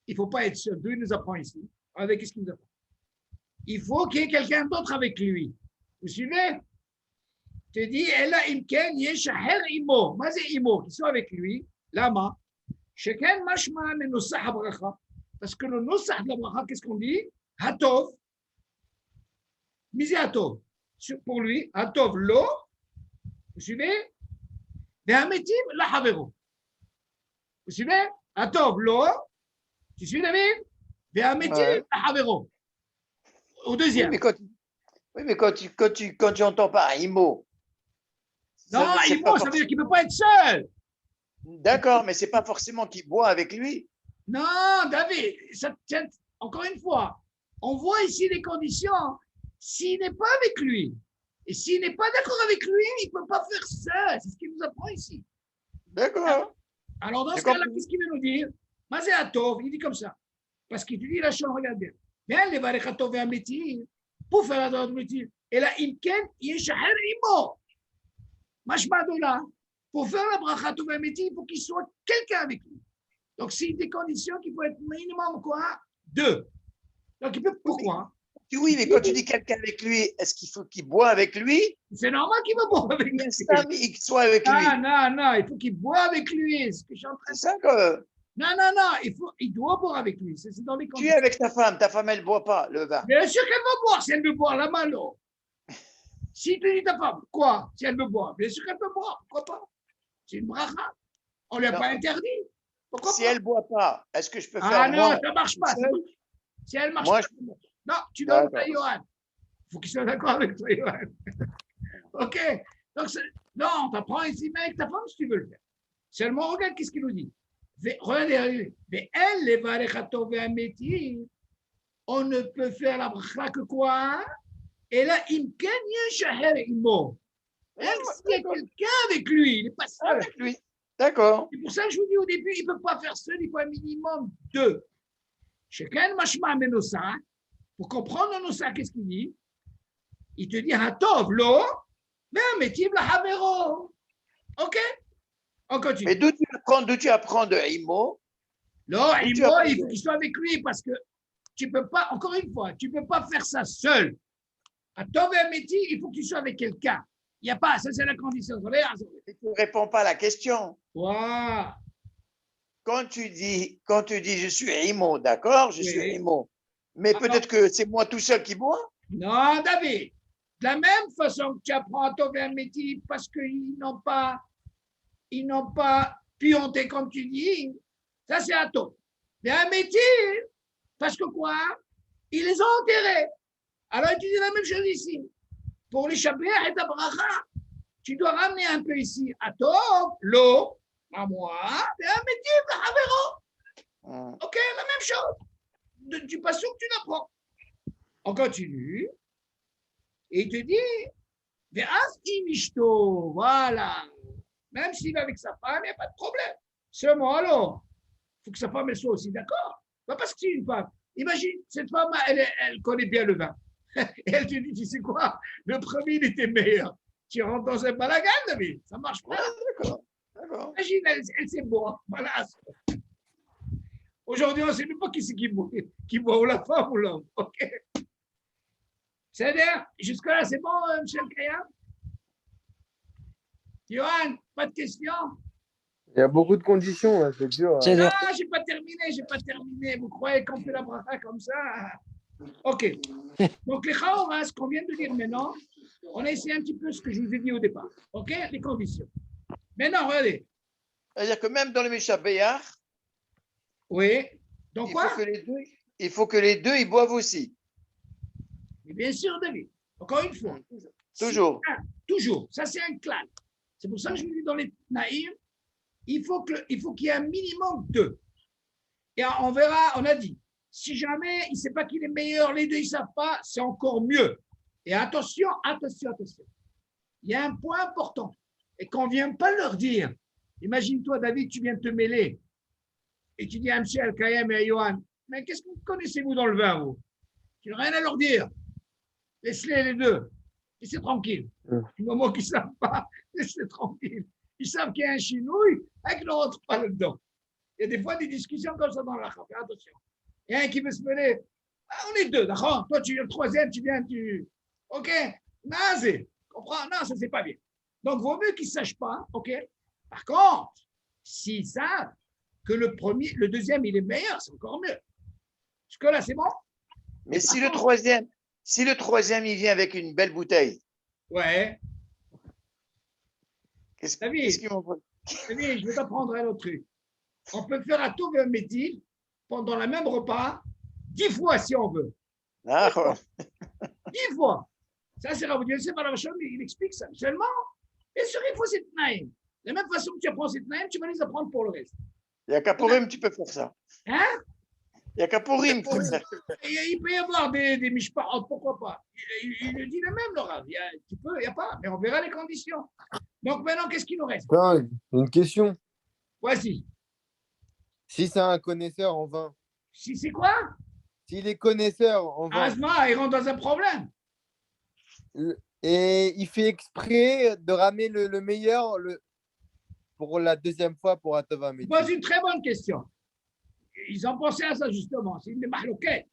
il ne faut pas être seul. D'où il nous apprend ici? Alors qu'est-ce qu'il nous apprend? Il faut qu'il y ait quelqu'un d'autre avec lui. Vous suivez? Tu dis, אלא אם כן ישחרר עמו. מה זה עמו? Qui soit avec lui. למה? שכן משמע מנוסח הברכה. Parce que le nosach de la bracha, qu'est-ce qu'on dit? Hatov. Misé Hatov. Pour lui, Hatov lo. Vous suivez? Ve'ametim la havero. Vous suivez? Hatov lo. Tu suis, David? Ve'ametim la havero. Au deuxième. Oui, mais quand tu entends pas Imo. Non, Imo, ça veut dire qu'il ne peut pas être seul. D'accord, mais ce n'est pas forcément qu'il boit avec lui. Non, David, ça tient, encore une fois, on voit ici les conditions. S'il n'est pas avec lui, et s'il n'est pas d'accord avec lui, il ne peut pas faire ça. C'est ce qu'il nous apprend ici. D'accord. Alors, dans ce cas-là, qu'est-ce qu'il veut nous dire? Mazé Atov, il dit comme ça. Parce qu'il te dit la chose, regarde bien. Mais les Varechatov et Amétir, pour faire la droite métir, et là, Imken, Yeshaher Imo. Mashmadola, pour faire la Brachatov et Amétir, il faut qu'il soit quelqu'un avec lui. Donc, c'est des conditions qu'il faut être minimum quoi? 2. Donc, il peut, pourquoi? Oui, mais quand tu dis quelqu'un avec lui, est-ce qu'il faut qu'il boive avec lui? C'est normal qu'il va boire avec lui. Qu'il soit avec lui. Non, il faut qu'il boive avec lui. C'est ce que je suis en train de dire. C'est ça que... Non, il doit boire avec lui. C'est dans les conditions. Tu es avec ta femme elle ne boit pas le vin. Bien sûr qu'elle va boire si elle veut boire la malo. Si tu dis ta femme, quoi? Si elle veut boire, bien sûr qu'elle peut boire. Pourquoi pas? C'est une bracha. On ne lui a pas interdit. Pourquoi si pas? elle ne boit pas, est-ce que je peux faire Ah non, moi, ça ne marche pas. Si elle ne marche moi, pas. Non, tu donnes à Yohan. Il faut qu'il soit d'accord avec toi, Yohan. OK. Donc, non, on t'apprend ici, mais avec ta femme si tu veux le faire. Seulement, regarde qu'est-ce qu'il nous dit. Regardez, mais elle, les varechatov et amétir, on ne peut faire la bracha que quoi? Et là, imken yeshaher imo. S'il y a quelqu'un avec lui, il n'est pas seul. avec lui. D'accord. C'est pour ça que je vous dis au début, il ne peut pas faire seul, il faut un minimum 2. Chacun mashma menosa. Pour comprendre Nosa, qu'est-ce qu'il dit? Il te dit Hatov, lo, mais un métier la havero. Ok? On continue. Mais d'où tu apprends de Imo? Non, Imo, il faut qu'il soit avec lui parce que tu peux pas, encore une fois, tu peux pas faire ça seul. Hatov et un métier, il faut que tu sois avec quelqu'un. Il n'y a pas, ça c'est la condition. Tu ne réponds pas à la question. Wow. Quand tu dis je suis Imo, d'accord, je suis Imo. Mais peut-être que c'est moi tout seul qui bois. Non, David. De la même façon que tu apprends à Tov et un métier parce qu'ils n'ont pas pionté comme tu dis, ça c'est à Tov. Mais un métier, parce que quoi? Ils les ont enterrés. Alors tu dis la même chose ici. Pour les Shabbat et ta bracha, tu dois ramener un peu ici à Tov, l'eau, à moi, et un métier, à Havero. Ok, la même chose. Du passage que tu l'apprends. On continue. Et il te dit, Ve'az imishto, voilà. Même s'il est avec sa femme, il n'y a pas de problème. Seulement, alors, il faut que sa femme elle soit aussi d'accord. Pas parce que c'est une femme. Imagine, cette femme, elle connaît bien le vin. Et elle te dit, tu sais quoi, le premier, il était meilleur. Tu rentres dans un balagan, David. Ça marche pas. D'accord. Imagine, elle sait boire. Voilà. Aujourd'hui, on ne sait même pas qui c'est qui boit, ou la femme ou l'homme. OK. C'est-à-dire, jusque-là, c'est bon, M. Kayam? Johan, pas de questions? Il y a beaucoup de conditions, hein, c'est dur. C'est Non, dur. j'ai pas terminé. Vous croyez qu'on fait la bracha comme ça? OK. Donc, les chaoras, ce qu'on vient de dire maintenant, on a essayé un petit peu ce que je vous ai dit au départ. OK? Les conditions. Maintenant, regardez. C'est-à-dire que même dans le Meshabéar, Oui. Donc, quoi? Il faut que les deux, ils boivent aussi. Et bien sûr, David. Encore une fois. Toujours. Toujours. Ça, c'est un clan. C'est pour ça que je vous dis dans les naïms, il faut qu'il y ait un minimum de. Et on verra, on a dit, si jamais il ne sait pas qu'il est meilleur, les deux ils ne savent pas, c'est encore mieux. Et attention. Il y a un point important et qu'on ne vient pas leur dire. Imagine-toi, David, tu viens de te mêler et tu dis à M. Al-Kayem et à Yohan, mais qu'est-ce que vous connaissez-vous dans le vin, vous? Tu n'as rien à leur dire. Laisse-les les deux. Laissez tranquille. Du moment qu'ils ne savent pas, laissez tranquille. Ils savent qu'il y a un chinouille et qu'ils ne rentrent pas là-dedans. Il y a des fois des discussions comme ça dans la chapelle. Attention. Il y a un qui veut se mêler. Ah, on est deux, d'accord? Toi, tu es le troisième, tu viens, OK? Nazé. Comprends? Non, ça, c'est pas bien. Donc, vaut mieux qu'ils ne sachent pas, OK? Par contre, s'ils savent que le deuxième, il est meilleur, c'est encore mieux. Jusque-là, c'est bon? Mais si le troisième, il vient avec une belle bouteille. Ouais. Qu'est-ce qu'ils vont faire? David, je vais t'apprendre un autre truc. On peut faire un tour métil pendant le même repas 10 fois si on veut. Ah, 10 fois. Ça, c'est Rabbi Yosef Alavachon, il explique ça. Seulement, bien sûr, il faut cette naïm. De la même façon que tu apprends cette naïm, tu vas les apprendre pour le reste. il y a qu'à Purim, tu peux faire ça. Hein? Il y a qu'à Purim, tu peux faire. Il peut y avoir des mishpahot, pourquoi pas? Il le dit le même, Laura. Il n'y a pas, mais on verra les conditions. Donc maintenant, qu'est-ce qu'il nous reste? Une question. Voici. Si c'est un connaisseur en vin, Si c'est quoi? s'il est connaisseur en vin Asma, il rentre dans un problème. et il fait exprès de ramener le meilleur pour la deuxième fois pour Atova Métis. Pose une très bonne question. Ils ont pensé à ça justement. C'est une des mahlouquettes.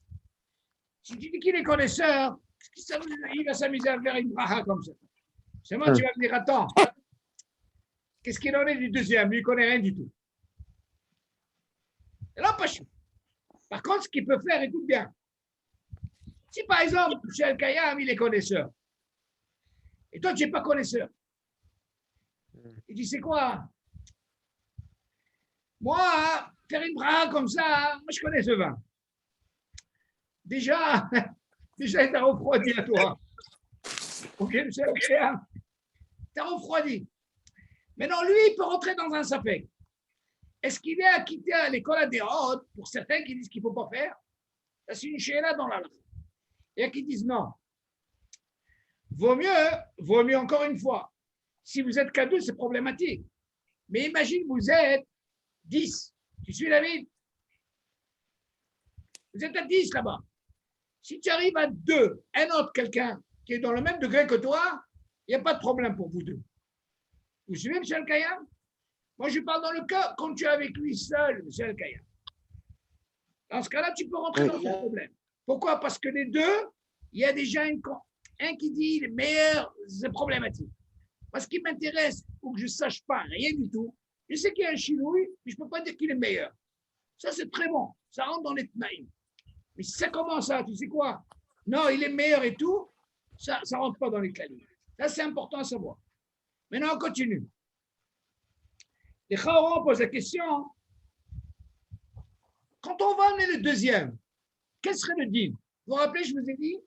Si tu dis qu'il est connaisseur, il va s'amuser à faire une bracha comme ça. C'est moi, tu vas me dire, attends, qu'est-ce qu'il en est du deuxième? Lui, il ne connaît rien du tout. Et là, pas chaud. Par contre, ce qu'il peut faire, écoute bien. Si par exemple, M. Al-Kayam, il est connaisseur, et toi, tu n'es pas connaisseur, il dit, c'est quoi? Moi, faire une bracha comme ça, moi, je connais ce vin. Déjà, il t'a refroidi à toi. OK, M. Al-Kayam, t'as refroidi. Maintenant, lui, il peut rentrer dans un sapek. Est-ce qu'il est acquitté à l'école à des hautes pour certains qui disent qu'il ne faut pas faire? Ça, c'est une chéla dans la langue. Il y a qui disent non. Vaut mieux encore une fois. Si vous êtes qu'à deux, c'est problématique. Mais imagine, vous êtes 10. Tu suis David? Vous êtes à 10 là-bas. Si tu arrives à 2, un autre quelqu'un qui est dans le même degré que toi, il n'y a pas de problème pour vous deux. Vous suivez, M. Al-Kaya? Moi, je parle dans le cas quand tu es avec lui seul, M. Al-Kaya. Dans ce cas-là, tu peux rentrer dans ce problème. Pourquoi? Parce que les deux, il y a déjà un qui dit le meilleur, c'est problématique. Parce qu'il m'intéresse, ou que je ne sache pas rien du tout. Je sais qu'il y a un chinouille, mais je ne peux pas dire qu'il est meilleur. Ça, c'est très bon. Ça rentre dans les tnaïm. Mais si ça commence à, tu sais quoi? Non, il est meilleur et tout, ça ne rentre pas dans les clalimes. Ça, c'est important à savoir. Maintenant, on continue. Les Khaouran posent la question, quand on va amener le deuxième, quel serait le din? Vous vous rappelez, je vous ai dit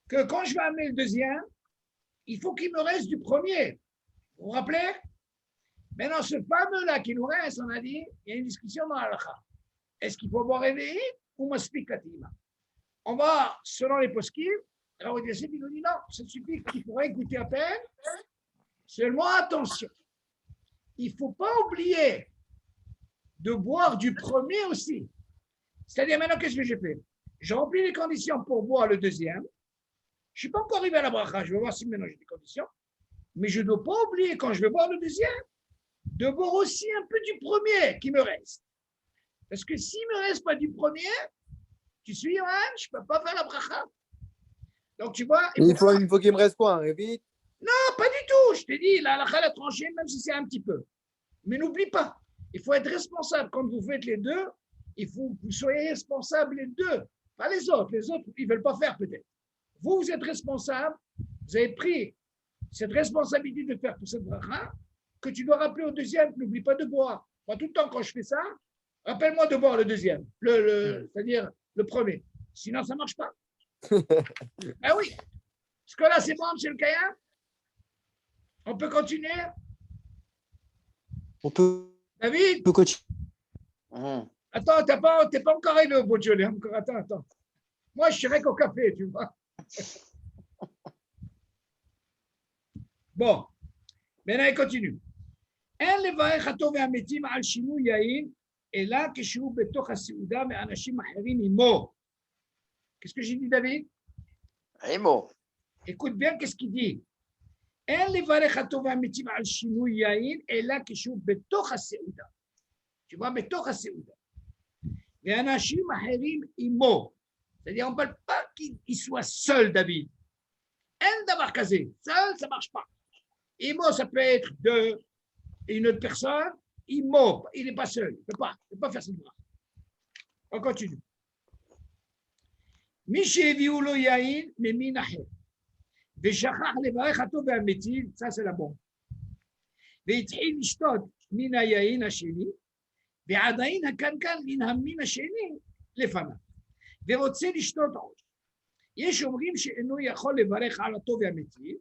que quand je vais amener le deuxième, il faut qu'il me reste du premier. Vous vous rappelez? Maintenant, ce fameux-là qui nous reste, on a dit, il y a une discussion dans l'halakha. Est-ce qu'il faut boire réveillé ou maspik katima? On va, selon les poskim, alors il nous dit non, ça suffit qu'il faudrait écouter à peine. Seulement, attention, il ne faut pas oublier de boire du premier aussi. C'est-à-dire, maintenant, qu'est-ce que j'ai fait? J'ai rempli les conditions pour boire le deuxième. Je ne suis pas encore arrivé à la bracha, je vais voir si maintenant j'ai des conditions. Mais je ne dois pas oublier, quand je vais boire le deuxième, de boire aussi un peu du premier qui me reste. Parce que s'il ne me reste pas du premier, tu suis, je ne peux pas faire la bracha. Donc, tu vois. Il faut qu'il me reste quoi, un réveil? Non, pas du tout. Je t'ai dit, la halakha l'a tranché, même si c'est un petit peu. Mais n'oublie pas, il faut être responsable. Quand vous faites les deux, il faut que vous soyez responsables les deux. Pas les autres. Les autres, ils ne veulent pas faire peut-être. Vous êtes responsable. Vous avez pris cette responsabilité de faire pour cette bracha que tu dois rappeler au deuxième. N'oublie pas de boire. Moi, tout le temps, quand je fais ça, rappelle-moi de boire le deuxième. C'est-à-dire le premier. Sinon, ça ne marche pas. Ah oui. Est-ce que là, c'est bon, M. le Kaya? On peut continuer? On peut David? continuer. Attends, t'es pas encore arrivé au Beaujolais. Encore, attends. Moi, je serais qu'au café, tu vois. Bon. Maintenant, il continue. אין לברך הטוב והמתים על שינוי יין, אלא כשהוא בתוך הסעודה ואנשים אחרים עמו. Qu'est-ce que j'ai dit, David? Imo. Écoute bien, qu'est-ce qu'il dit? אין לברך הטוב והמתים על שינוי יין, אלא כשהוא בתוך הסעודה. Tu vois, בתוך הסעודה. ואנשים אחרים עמו. C'est-à-dire, on ne parle pas qu'il soit seul, David. אין דבר כזה. Seul, ça ne marche pas. Imo, ça peut être deux. Et une autre personne, il n'est pas seul, il ne peut pas faire cette bracha. On continue. מי שהביאו לו יין ממין אחר, ושכח לברך הטוב והמתים, ça c'est la bombe. והתחיל לשתות מן היין השני, ועדיין הקנקן מן המין השני לפניו, ורוצה לשתות עוד. יש אומרים שאינו יכול לברך על הטוב והמתים,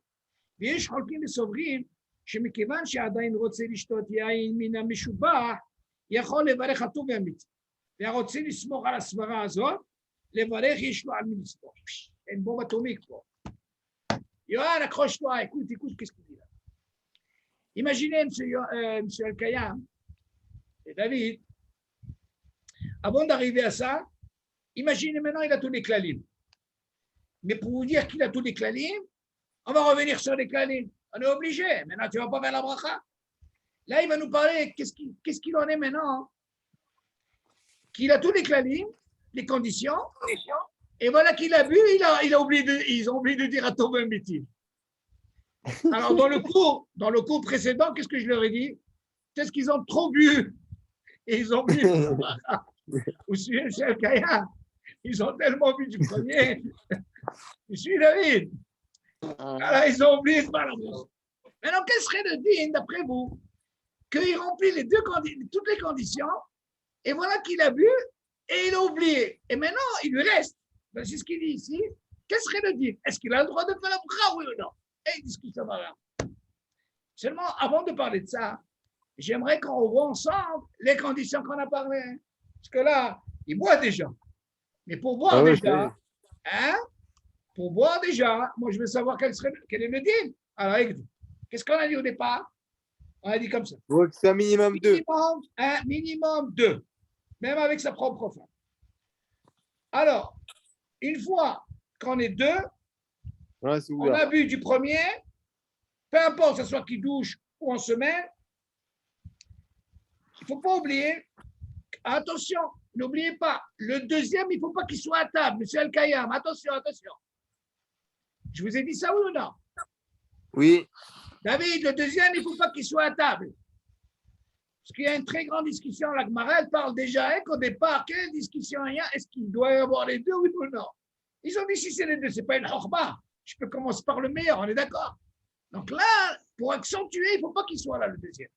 ויש חולקים וסוברים שמכיוון שעדיין רוצה לשתות יין מן המשובח, יכול לברך הטוב והמתים. והרוצה לסמוך על הסברה הזאת, לברך יש לו על מי לסמוך. אין בו אטומיק פה. יואל, accroche-toi, écoute, qu'est-ce qu'il dit là. Imaginez, monsieur Al-Kayam et David, avant d'arriver à ça, imaginez maintenant, il a tous les klalim. Mais pour vous dire qu'il a tous les klalim, on va revenir sur les klalim. On est obligé. Maintenant, tu ne vas pas faire la bracha. Là, il va nous parler, qu'est-ce qu'il en est maintenant? Qu'il a tous les klalim, les conditions, et voilà qu'il a bu, ils ont oublié de dire à Tov Mitim. Alors, dans le cours précédent, qu'est-ce que je leur ai dit? Qu'est-ce qu'ils ont trop bu? Et ils ont bu. Vous suivez M. Kaya? Ils ont tellement bu du premier. Vous suivez David? Alors, ils ont oublié de parler. Maintenant, quel serait le din, d'après vous, qu'il remplit toutes les conditions, et voilà qu'il a bu, et il a oublié. Et maintenant, il lui reste. Ben, c'est ce qu'il dit ici. Quel serait le din? Est-ce qu'il a le droit de faire la bracha, oui ou non? Et il discute ça là. Seulement, avant de parler de ça, j'aimerais qu'on revoie ensemble les conditions qu'on a parlé. Parce que là, il boit déjà. Mais pour boire déjà, pour boire déjà, moi je veux savoir quel est le din. Alors, qu'est-ce qu'on a dit au départ? On a dit comme ça. C'est un minimum 2. Minimum 2. Même avec sa propre femme. Alors, une fois qu'on est deux, Ouais, c'est on ouvert. a bu du premier, peu importe que ce soit qui douche ou en semaine, il ne faut pas oublier, attention, n'oubliez pas, le deuxième, il ne faut pas qu'il soit à table, monsieur Al-Kayam, attention, attention. Je vous ai dit ça oui ou non? Oui. David, le deuxième, il ne faut pas qu'il soit à table. Parce qu'il y a une très grande discussion, la Gemara, elle parle déjà qu'au départ, quelle discussion il y a? Est-ce qu'il doit y avoir les deux, oui ou non? Ils ont dit si c'est les deux, ce n'est pas une chorba. Je peux commencer par le meilleur, on est d'accord? Donc là, pour accentuer, il ne faut pas qu'il soit là, le deuxième.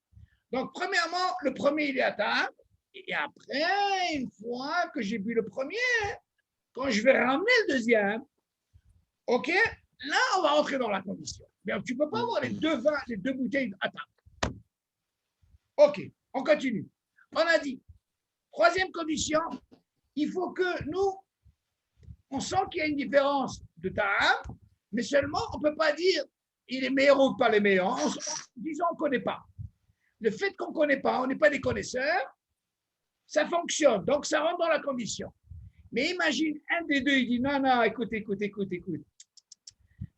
Donc, premièrement, le premier, il est à table. Et après, une fois que j'ai bu le premier, quand je vais ramener le deuxième, OK, là, on va rentrer dans la condition. Mais tu ne peux pas avoir les deux vins, les deux bouteilles à table. OK, on continue. On a dit, troisième condition, il faut que nous, on sent qu'il y a une différence de ta'am, mais seulement, on ne peut pas dire il est meilleur ou pas les meilleurs. Disons, on ne connaît pas. Le fait qu'on ne connaît pas, on n'est pas des connaisseurs, ça fonctionne. Donc, ça rentre dans la condition. Mais imagine, un des deux, il dit non, non, écoute.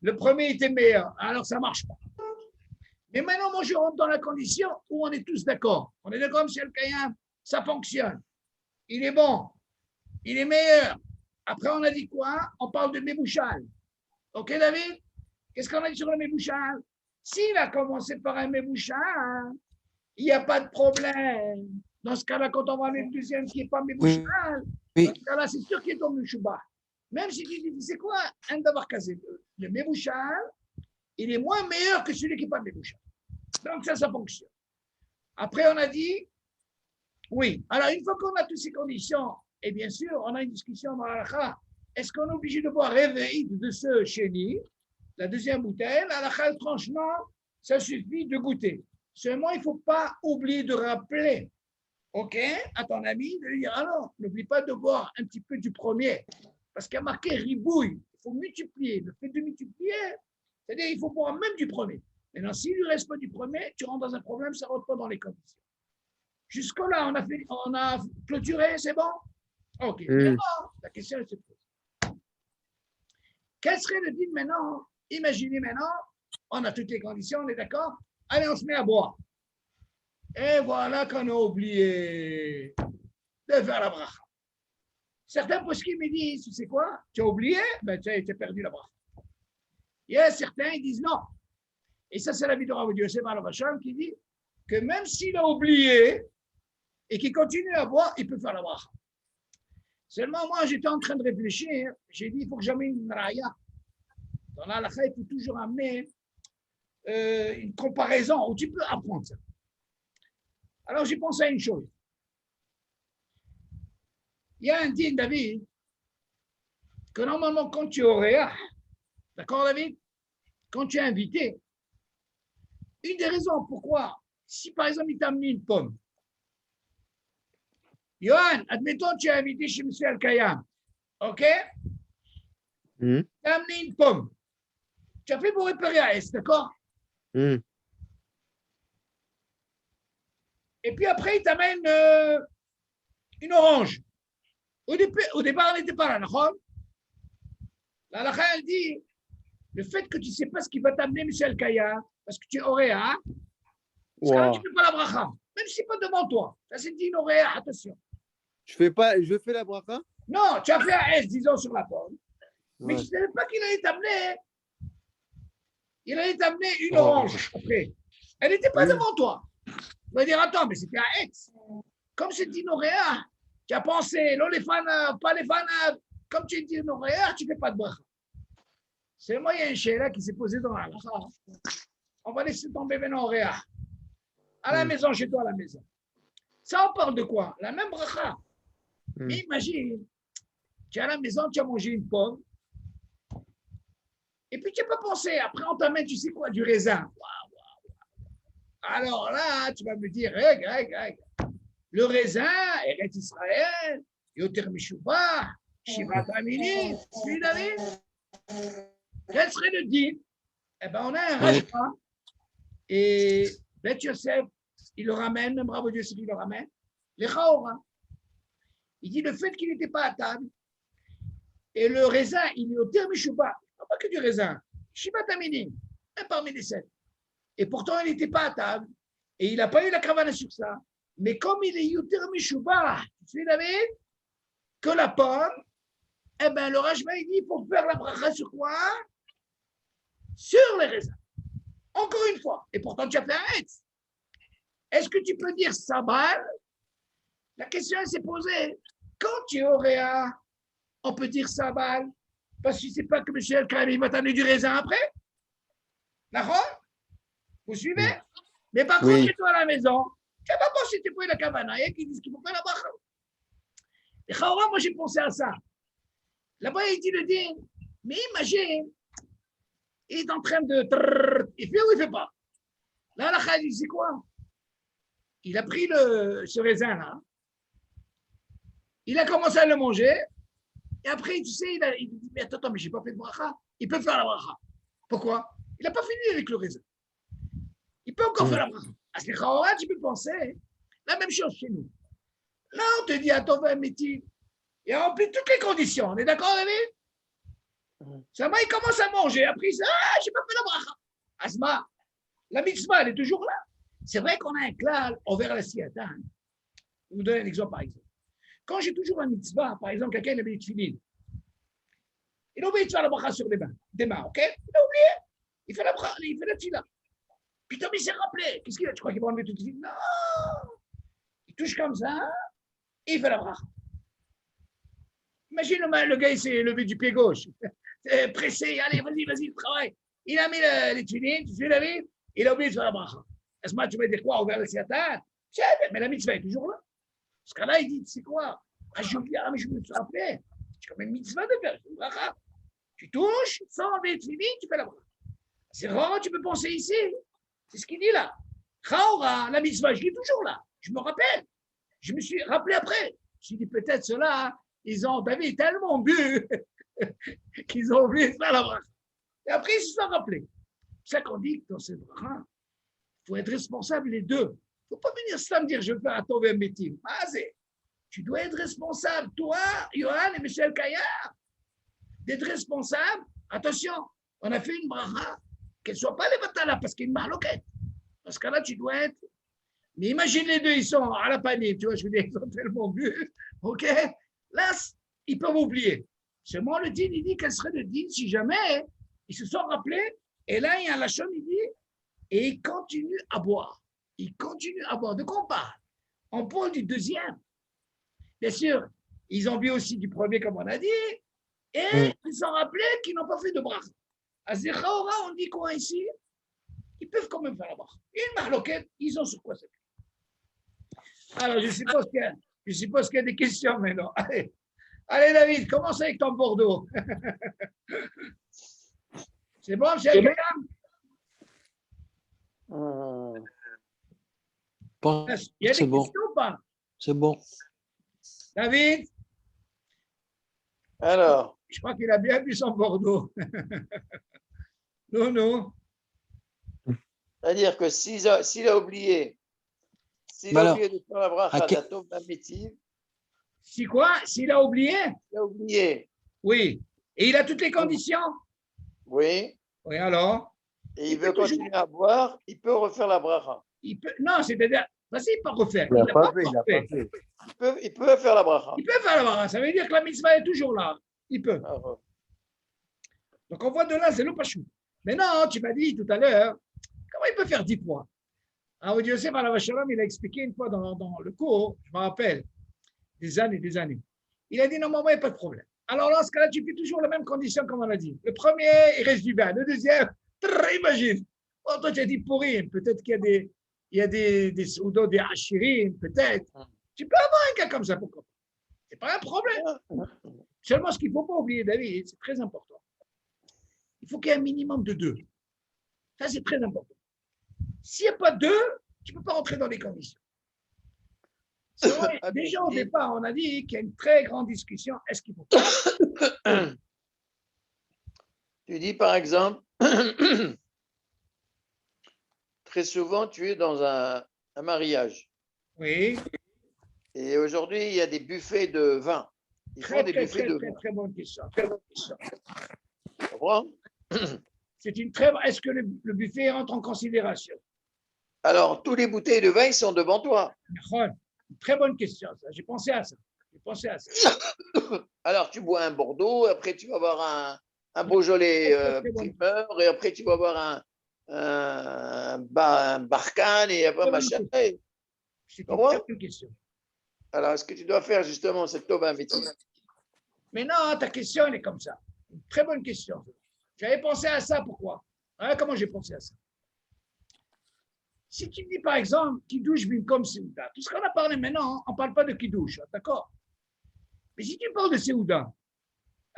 Le premier était meilleur, alors ça ne marche pas. Mais maintenant, moi, je rentre dans la condition où on est tous d'accord. On est d'accord, M. Al-Kayam, ça fonctionne. Il est bon. Il est meilleur. Après, on a dit quoi? On parle de Mébouchal. OK, David? Qu'est-ce qu'on a dit sur le Mébouchal? S'il a commencé par un Mébouchal, il n'y a pas de problème. Dans ce cas-là, quand on va aller le deuxième qui n'est pas Mébouchal, dans ce cas-là, c'est sûr qu'il est tombé Chouba. Même si tu dis, c'est quoi un d'avoir casé? Le Mébouchal, il est moins meilleur que celui qui n'est pas Mébouchal. Donc ça fonctionne. Après, on a dit, oui. Alors, une fois qu'on a toutes ces conditions, et bien sûr, on a une discussion dans l'Alakha, est-ce qu'on est obligé de boire réveil de ce chéni, la deuxième bouteille? L'Alakha, franchement, ça suffit de goûter. Seulement, il ne faut pas oublier de rappeler, OK, à ton ami, de lui dire, alors, n'oublie pas de boire un petit peu du premier, parce qu'il y a marqué ribouille, il faut multiplier. Le fait de multiplier, c'est-à-dire qu'il faut boire même du premier. Maintenant, s'il ne lui reste pas du premier, tu rentres dans un problème, ça ne rentre pas dans les conditions. Jusque-là, on a clôturé, c'est bon? OK. Maintenant, la question se pose. Quel serait le deal maintenant? Imaginez maintenant, on a toutes les conditions, on est d'accord? Allez, on se met à boire. Et voilà qu'on a oublié de faire la bracha. Certains poskim me disent, tu sais quoi? Tu as oublié? Ben, tu as perdu la bracha. Il y a certains, ils disent non. Et ça, c'est la vie de Rav Yosef Alavacham qui dit que même s'il a oublié et qu'il continue à boire, il peut faire la bracha. Seulement, moi, j'étais en train de réfléchir. J'ai dit, il faut que j'amène une raya. Dans la halakha, il faut toujours amener une comparaison où tu peux apprendre ça. Alors, j'ai pensé à une chose. Il y a un din, David, que normalement, quand tu es au réa, d'accord, David? Quand tu es invité, une des raisons pourquoi, si par exemple, il t'a amené une pomme, Johan, admettons, tu es invité chez M. Al-Kayam, OK? Tu as amené une pomme. Tu as fait pour repérer à S, d'accord? Et puis après, il t'amène une orange. Au départ, elle n'était pas là, d'accord? La halakha, elle dit, le fait que tu ne sais pas ce qui va t'amener, M. Al-Kayam, parce que tu es oréa, parce que là, tu ne fais pas la bracha, même si ce n'est pas devant toi. Ça, c'est dit une oréa, attention. Je fais la bracha? Non, tu as fait un S, disons, sur la pomme. Mais tu ne savais pas qu'il allait t'amener. Il allait t'amener une orange après. Elle n'était pas devant toi. Tu vas dire, attends, mais c'était un ex. Comme c'est dit Noréa, tu as pensé, non, les fans, pas les fans, comme tu dis Noréa, tu ne fais pas de bracha. C'est moi, il y a un chéra qui s'est posé dans la bracha. On va laisser tomber maintenant Noréa. À la maison, chez toi, à la maison. Ça, on parle de quoi? La même bracha. Mais imagine, tu es à la maison, tu as mangé une pomme. Et puis, tu n'as pas pensé. Après, on t'amène, tu sais quoi, du raisin. Alors là, tu vas me dire, regarde. Le raisin, Eretz Israël, Yoter Meshuvah, Shivat Amini, celui David. Quel serait le din? Eh bien, on a un rajpa. Et Beth Yosef, il le ramène, même Rav Yosef, il le ramène. Les Chaora. Il dit le fait qu'il n'était pas à table, Et le raisin, il est au terme Shuba. Pas que du raisin. Shiba Tamini, un parmi les 7. Et pourtant, il n'était pas à table. Et il n'a pas eu la caravane sur ça. Mais comme il est Yuter Mishuba, tu sais, David, que la pomme, eh bien, le Rajma, il dit il faut faire la bracha sur quoi? Sur les raisins. Encore une fois. Et pourtant, tu as fait un Hetz. Est-ce que tu peux dire Sabal? La question s'est posée. Quand tu aurais un, on peut dire Sabal, parce que tu ne sais pas que M. El-Karim, il va t'amener du raisin après. D'accord? Vous suivez? Mais par contre, chez toi à la maison, tu n'as pas pensé que tu pouvais la cavana. Il y a qui disent qu'il faut faire la bracha. Et Khaoura, moi, j'ai pensé à ça. Là-bas, il dit le din. Mais imagine, il est en train de. Il fait ou il ne fait pas? Là, la Khaïd, il dit quoi? Il a pris ce raisin-là. Il a commencé à le manger. Et après, tu sais, il dit mais attends, mais je n'ai pas fait de bracha. Il peut faire la bracha. Pourquoi? Il n'a pas fini avec le raisin. Il peut encore faire la bracha. Parce que Khaoura, tu peux penser la même chose chez nous. Là, on te dit, attends, un métier. Il a rempli toutes les conditions. On est d'accord, David? Ça va, il commence à manger. Après, il dit, ah, je n'ai pas fait la bracha. Asma, la mitzvah, elle est toujours là. C'est vrai qu'on a un klal envers la siyata. Je vais vous donner un exemple, par exemple. Quand j'ai toujours un mitzvah, par exemple, quelqu'un il a oublié de filer. Il a oublié de faire la bracha sur les mains, des mains, ok? Il a oublié. Il fait la bracha, il fait la tfila. Puis Tom, il s'est rappelé. Qu'est-ce qu'il a? Tu crois qu'il va enlever tout de suite? Non. Il touche comme ça, et il fait la bracha. Imagine le gars, il s'est levé du pied gauche. Pressé, allez, vas-y, travaille. Il a mis les tunines, tu sais, David, il a oublié de faire la bracha. Est-ce que tu vas dire quoi envers le siata? Mais la mitzvah est toujours là. Parce que là, il dit, c'est quoi? Ah, j'ai oublié, mais je me suis rappelé. C'est comme une mitzvah de faire une bracha. Tu touches, sans enlever les tunines, tu fais la bracha. C'est rare, tu peux penser ici. C'est ce qu'il dit là. Chaora, la mitzvah, je l'ai toujours là. Je me rappelle. Je me suis rappelé après. Je me suis dit, peut-être ceux-là, ils ont, David, tellement bu qu'ils ont oublié de faire la bracha. Et après, ils se sont rappelés. C'est ça qu'on dit que dans cette bracha, il faut être responsable les deux. Il ne faut pas venir ça me dire, je veux faire un tov et un métim. Tu dois être responsable, toi, Johan et Michel Caillard, d'être responsable. Attention, on a fait une bracha, qu'elle ne soit pas les batala parce qu'il y a une marloquette. Parce que là, tu dois être. Mais imagine les deux, ils sont à la panique, tu vois, je veux dire, ils ont tellement bu. OK? Là, ils peuvent oublier. Seulement, le din, il dit quel serait le din si jamais ils se sont rappelés. Et là, il y a la chambre, il dit, et ils continuent à boire. Ils continuent à boire. De quoi on parle? On parle du deuxième. Bien sûr, ils ont bu aussi du premier, comme on a dit, et ils se sont rappelés qu'ils n'ont pas fait de bracha. À Zéchaora, on dit quoi ici? Ils peuvent quand même faire la bracha. Une marloquette, ils ont sur quoi c'est. Alors, je suppose qu'il y a des questions maintenant. Allez, David, commence avec ton Bordeaux. C'est bon, monsieur Kayam? Bon, il y a des c'est bon. questions ou pas? C'est bon. David? Alors, Je crois qu'il a bien bu son Bordeaux. Non. c'est-à-dire que s'il a oublié, de faire la bracha, la tov b'amitiv, Si quoi? S'il a oublié? il a oublié. Oui. Et il a toutes les conditions? Oui. Oui, alors? Et il veut continuer à boire, il peut refaire la bracha. Non, c'est-à-dire, il peut refaire. Il n'a pas fait. Il peut faire la bracha. Il peut faire la bracha. Ça veut dire que la mitzvah est toujours là. Il peut. Donc on voit de là, c'est le pachou. Mais non, tu m'as dit tout à l'heure, comment il peut faire 10 points? Alors, Yosef Alavashalom, il a expliqué une fois dans le cours, je me rappelle, des années. Il a dit normalement, il n'y a pas de problème. Alors, dans ce cas-là, tu fais toujours les mêmes conditions, comme on a dit. Le premier, il reste du vin. Le deuxième, imagine. Oh, toi, tu as dit pourri. Peut-être qu'il y a des soudos, des hachirim, peut-être. Tu peux avoir un cas comme ça, pourquoi pas? Ce n'est pas un problème. Seulement, ce qu'il ne faut pas oublier, David, c'est très important. Il faut qu'il y ait un minimum de 2. Ça, c'est très important. S'il n'y a pas 2, tu ne peux pas rentrer dans les conditions. Vrai, déjà au départ, on a dit qu'il y a une très grande discussion. Est-ce qu'il faut pas? Tu dis par exemple, très souvent tu es dans un mariage. Oui. Et aujourd'hui, il y a des buffets de vin. Ils font des buffets très, de très, vin. très bonne question. Très bonne question. Tu comprends? C'est une très. Est-ce que le buffet entre en considération? Alors, tous les bouteilles de vin, ils sont devant toi. Une très bonne question, ça. J'ai pensé à ça. J'ai pensé à ça. Alors, tu bois un Bordeaux, après, tu vas avoir un Beaujolais Très bonne. primeur, et après, tu vas avoir un Barkhane, et après, Très bonne machin. question. C'est une Comment? très bonne question. Alors, est-ce que tu dois faire justement cette tauba métier? Mais non, ta question, elle est comme ça. Une très bonne question. J'avais pensé à ça, pourquoi? Voilà comment j'ai pensé à ça. Si tu me dis, par exemple, Kiddush Binkom Seouda, tout ce qu'on a parlé maintenant, on ne parle pas de Kiddush, d'accord? Mais si tu parles de Seouda,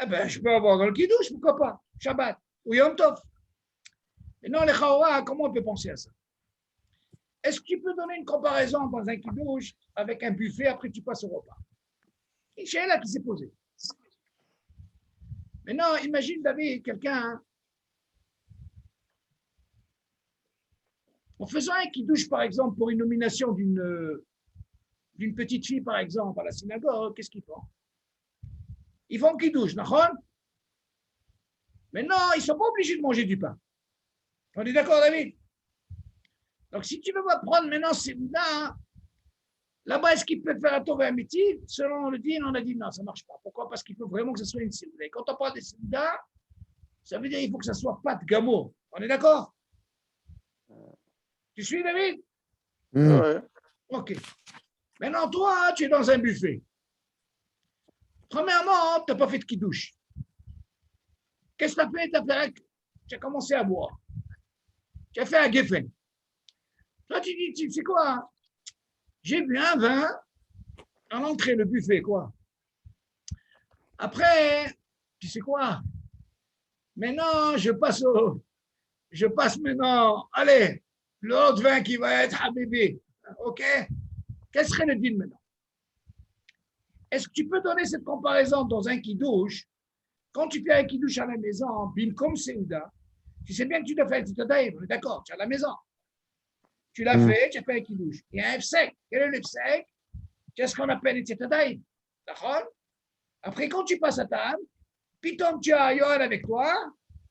eh ben, je peux avoir dans le Kiddush, pourquoi pas? Shabbat ou Yom Tov. Et non, les Chaora, comment on peut penser à ça? Est-ce que tu peux donner une comparaison dans un Kiddush avec un buffet, après tu passes au repas? C'est là qui s'est posé. Maintenant, imagine, David, quelqu'un, en faisant un Kiddush, par exemple, pour une nomination d'une petite fille, par exemple, à la synagogue, qu'est-ce qu'ils font? Ils font Kiddush, d'accord? Mais non, ils ne sont pas obligés de manger du pain. On est d'accord, David? Donc, si tu veux pas prendre maintenant Seouda, là-bas, est-ce qu'il peut faire un Tov et un métier? Selon le din, on a dit non, ça ne marche pas. Pourquoi? Parce qu'il faut vraiment que ce soit une Seouda. Et quand on parle de Seouda, ça veut dire qu'il faut que ça soit pas de gameau. On est d'accord? Tu suis, David? Ouais. Ok. Maintenant, toi, tu es dans un buffet. Premièrement, tu n'as pas fait de kidouche. Qu'est-ce que tu as fait? Tu as commencé à boire. Tu as fait un geffen. Toi, tu dis, tu sais quoi? J'ai bu un vin à l'entrée, le buffet, quoi. Après, tu sais quoi? Maintenant, je passe maintenant, allez, l'autre vin qui va être Habibi. OK? Quel serait le deal maintenant? Est-ce que tu peux donner cette comparaison dans un kidouche? Quand tu fais un kidouche à la maison, bim comme Seouda, tu sais bien que tu dois faire un titadaïm, on est d'accord, tu es à la maison. Tu l'as fait, tu as fait un kidouche. Il y a un fsek. Quel est le fsek? Tu as ce qu'on appelle un titadaïm. D'accord? Après, quand tu passes à table, pitom, tu as Yohan avec toi.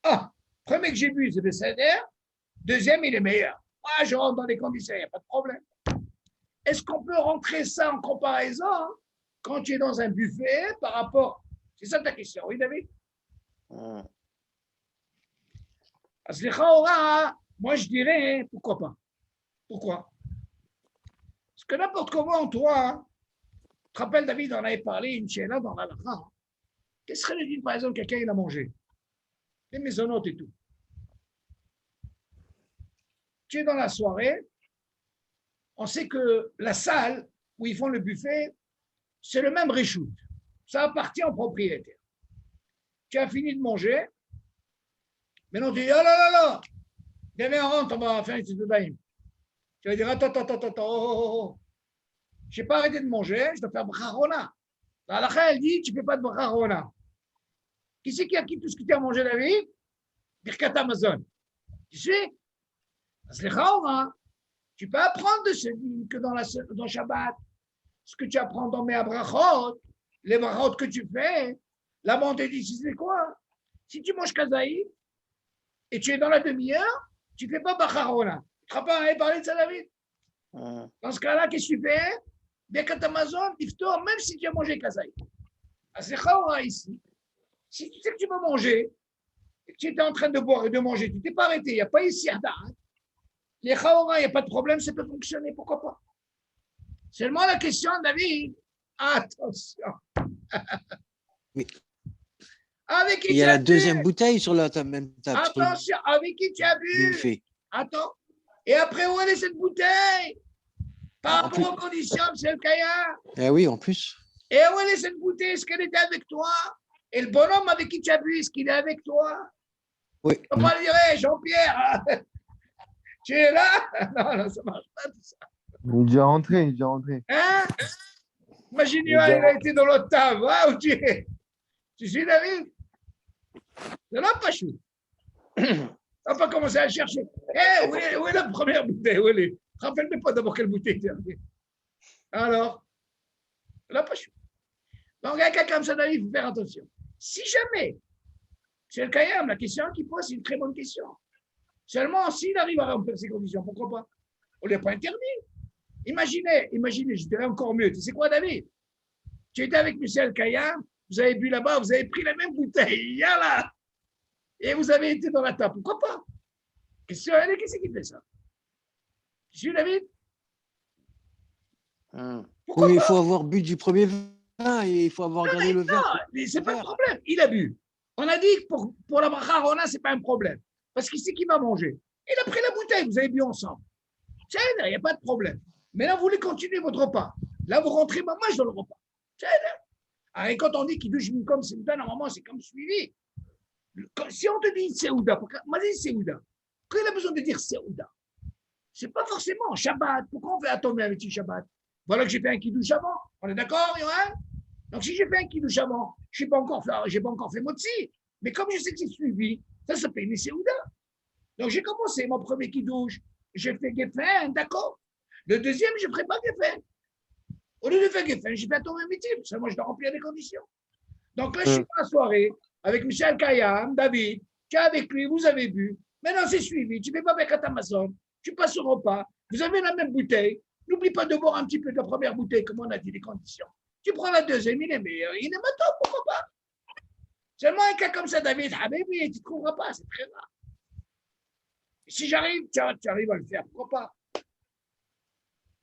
Ah, premier que j'ai bu, c'est le Seder. Deuxième, il est meilleur. Moi, je rentre dans les conditions, il n'y a pas de problème. Est-ce qu'on peut rentrer ça en comparaison quand tu es dans un buffet par rapport. C'est ça ta question, oui, David? Parce que moi, je dirais, pourquoi pas? Pourquoi? Parce que n'importe comment, toi, tu te rappelles, David, on avait parlé, une chéla dans la lacha. Qu'est-ce que serait le dit, par exemple, quelqu'un, il a mangé? Les maisonnotes et tout. Tu es dans la soirée, on sait que la salle où ils font le buffet, c'est le même reshoot. Ça appartient au propriétaire. Tu as fini de manger, maintenant tu dis, oh là là là, viens, on rentre, on va faire une petite bain. Tu vas dire, attends, oh. Je n'ai pas arrêté de manger, je dois faire brarona. La halakha, elle dit, tu ne fais pas de brarona. Qui c'est qui a quitté tout ce que tu as mangé la vie? Birkat Amazon. Tu sais? Tu peux apprendre de ce que dans Shabbat, ce que tu apprends dans mes abrachot, les brachot que tu fais, la montée dit, c'est quoi? Si tu manges kazaï et tu es dans la demi-heure, tu ne fais pas bacharona. Tu ne te pas parler de ça, David? Dans ce cas-là, qu'est-ce que tu fais? Birkat Amazon, iftor, même si tu as mangé kazaï. C'est ici. Si tu sais que tu vas manger, et que tu étais en train de boire et de manger, tu ne t'es pas arrêté, il n'y a pas ici à les Chaora, il n'y a pas de problème, ça peut fonctionner, pourquoi pas? Seulement la question, David, attention. Mais avec qui il y a la deuxième bouteille sur la même table. Attention, avec qui tu as bu? Buffet. Attends. Et après, où est cette bouteille? Par rapport aux conditions, c'est le Kaya. Eh oui, en plus. Et où est cette bouteille? Est-ce qu'elle était avec toi? Et le bonhomme avec qui tu as bu, est-ce qu'il est avec toi? Oui. On va dire, hey, Jean-Pierre, tu es là? Non, ça ne marche pas tout ça. Il est déjà rentré, Hein? Imagine, il a été dans l'autre table. Ah, où tu es? Tu suis, David? C'est là, pas chou. On va pas commencer à chercher. Où est la première bouteille? Où elle est? Rappelle-moi pas d'abord quelle bouteille tu as. Alors, là, pas chou. Donc, avec un comme ça, David, il faut faire attention. Si jamais, c'est le Kayam, la question qu'il pose, c'est une très bonne question. Seulement, s'il arrive à remplir ces conditions, pourquoi pas? On ne l'a pas interdit. Imaginez, je dirais encore mieux. Tu sais quoi, David? Tu étais avec Michel Kayam, vous avez bu là-bas, vous avez pris la même bouteille, là, et vous avez été dans la table. Pourquoi pas? Question, qu'est-ce qui fait ça? Tu suis, David? Oui, il faut avoir bu du premier vin et il faut avoir gardé le verre. Non, c'est pas un problème. Il a bu. On a dit que pour la bracha Rona, c'est pas un problème. Parce qu'il sait qu'il va manger. Il a pris la bouteille, vous avez bu ensemble. Il n'y a pas de problème. Mais là, vous voulez continuer votre repas. Là, vous rentrez mamache dans le repas. Alors, et quand on dit qu'il douche comme Seouda, normalement, c'est comme suivi. Si on te dit Seouda, moi, je dis Seouda. Quand il a besoin de dire Seouda, c'est pas forcément Shabbat. Pourquoi on fait attendre avec le Shabbat? Voilà que j'ai fait un kidouche avant. On est d'accord, Yohan? Donc, si j'ai fait un kidouche avant, je n'ai pas encore fait motzi. Mais comme je sais que c'est suivi, ça s'appelle les Seouda. Donc, j'ai commencé mon premier kidouche. J'ai fait Geffen, d'accord. Le deuxième, je ne ferai pas Geffen. Au lieu de faire Geffen, j'ai fait un tour métier. Parce que moi, je dois remplir des conditions. Donc là, je suis dans la soirée avec Michel Kayam, David. Tu es avec lui, vous avez bu. Maintenant, c'est suivi. Tu ne fais pas avec Amazon. Tu passes au repas. Vous avez la même bouteille. N'oublie pas de boire un petit peu de la première bouteille, comme on a dit, les conditions. Tu prends la deuxième, il est meilleur. Il est maintenant, pourquoi pas? Seulement un cas comme ça, David, Habibi, tu ne trouveras pas. C'est très rare. Si j'arrive, tu arrives à le faire, pourquoi pas?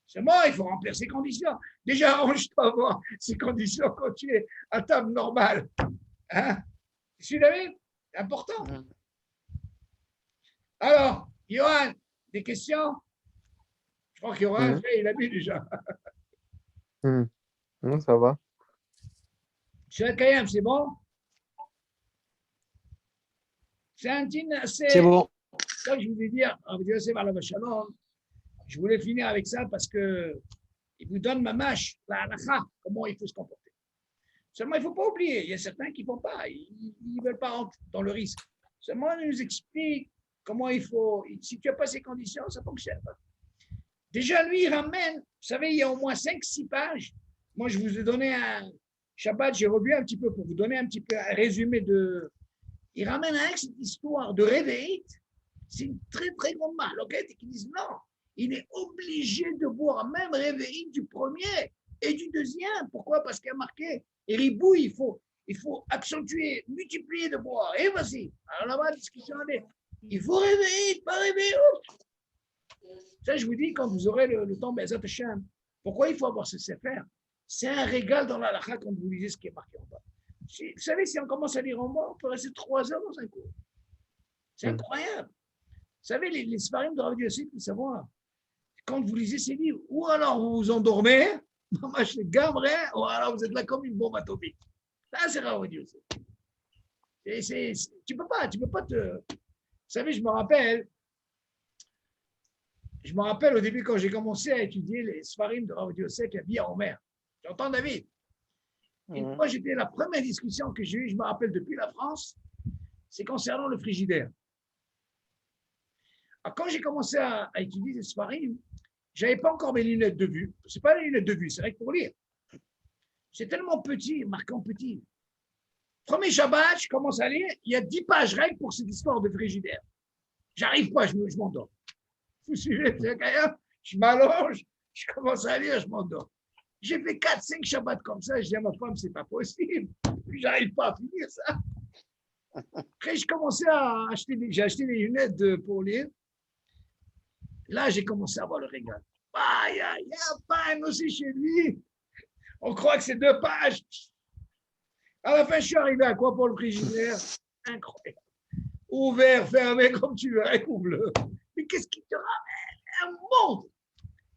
Seulement, il faut remplir ces conditions. Déjà, arrange-toi à voir ces conditions quand tu es à table normale. Hein? Tu suis, David? C'est important. Alors, Johan, des questions? Je crois qu'il y aura un fait, il a bu déjà. Non, ça va. Monsieur Kayam, c'est bon? C'est bon. Comme je voulais dire, je voulais finir avec ça parce que il vous donne ma mâche, la halakha, comment il faut se comporter. Seulement, il ne faut pas oublier, il y a certains qui ne font pas, ils ne veulent pas rentrer dans le risque. Seulement, il nous explique comment il faut, si tu n'as pas ces conditions, ça ne fonctionne pas. Déjà, lui, il ramène, vous savez, il y a au moins 5-6 pages. Moi, je vous ai donné un Shabbat, j'ai revu un petit peu pour vous donner un petit peu un résumé de. Il ramène avec cette histoire de réveil. C'est une très, très grande maloquette et qui disent non, il est obligé de boire même réveil du premier et du deuxième. Pourquoi? Parce qu'il y a marqué, et ribou, il faut accentuer, multiplier de boire. Et voici. Alors là-bas, la discussion est, il faut réveiller, pas réveiller. Ça, je vous dis, quand vous aurez le temps, Bezat Hashem, pourquoi il faut avoir ce sefer? C'est un régal dans la halakha quand vous lisez ce qui est marqué en bas. Vous savez, si on commence à lire en bas, on peut rester 3 heures dans un cours. C'est incroyable. Vous savez, les Sfarim de Rav Yossi, il faut savoir, quand vous lisez ces livres, ou alors vous vous endormez, ou alors vous êtes là comme une bombe atomique. Ça, c'est Rav Yossi. Tu peux pas te. Vous savez, je me rappelle au début quand j'ai commencé à étudier les Sfarim de Rav Yossi qui habillent en mer. J'entends David. Et moi, j'étais la première discussion que j'ai eue, je me rappelle depuis la France, c'est concernant le frigidaire. Alors, quand j'ai commencé à étudier les Sfarim, je n'avais pas encore mes lunettes de vue. Ce n'est pas les lunettes de vue, c'est vrai que pour lire. C'est tellement petit, marquant petit. Premier Shabbat, je commence à lire, il y a 10 pages règles pour cette histoire de frigidaire. J'arrive pas, je m'endors. Vous suivez, je m'allonge, je commence à lire, je m'endors. J'ai fait 4-5 Shabbats comme ça, je dis à ma femme, c'est pas possible, j'arrive pas à finir ça. Après, je commençais à acheter, j'ai acheté des lunettes pour lire. Là, j'ai commencé à voir le régal. Il y a un pain aussi chez lui. On croit que c'est 2 pages. À la fin, je suis arrivé à quoi pour le frigidaire? Incroyable. Ouvert, fermé, comme tu veux, avec ou bleu. Mais qu'est-ce qui te ramène?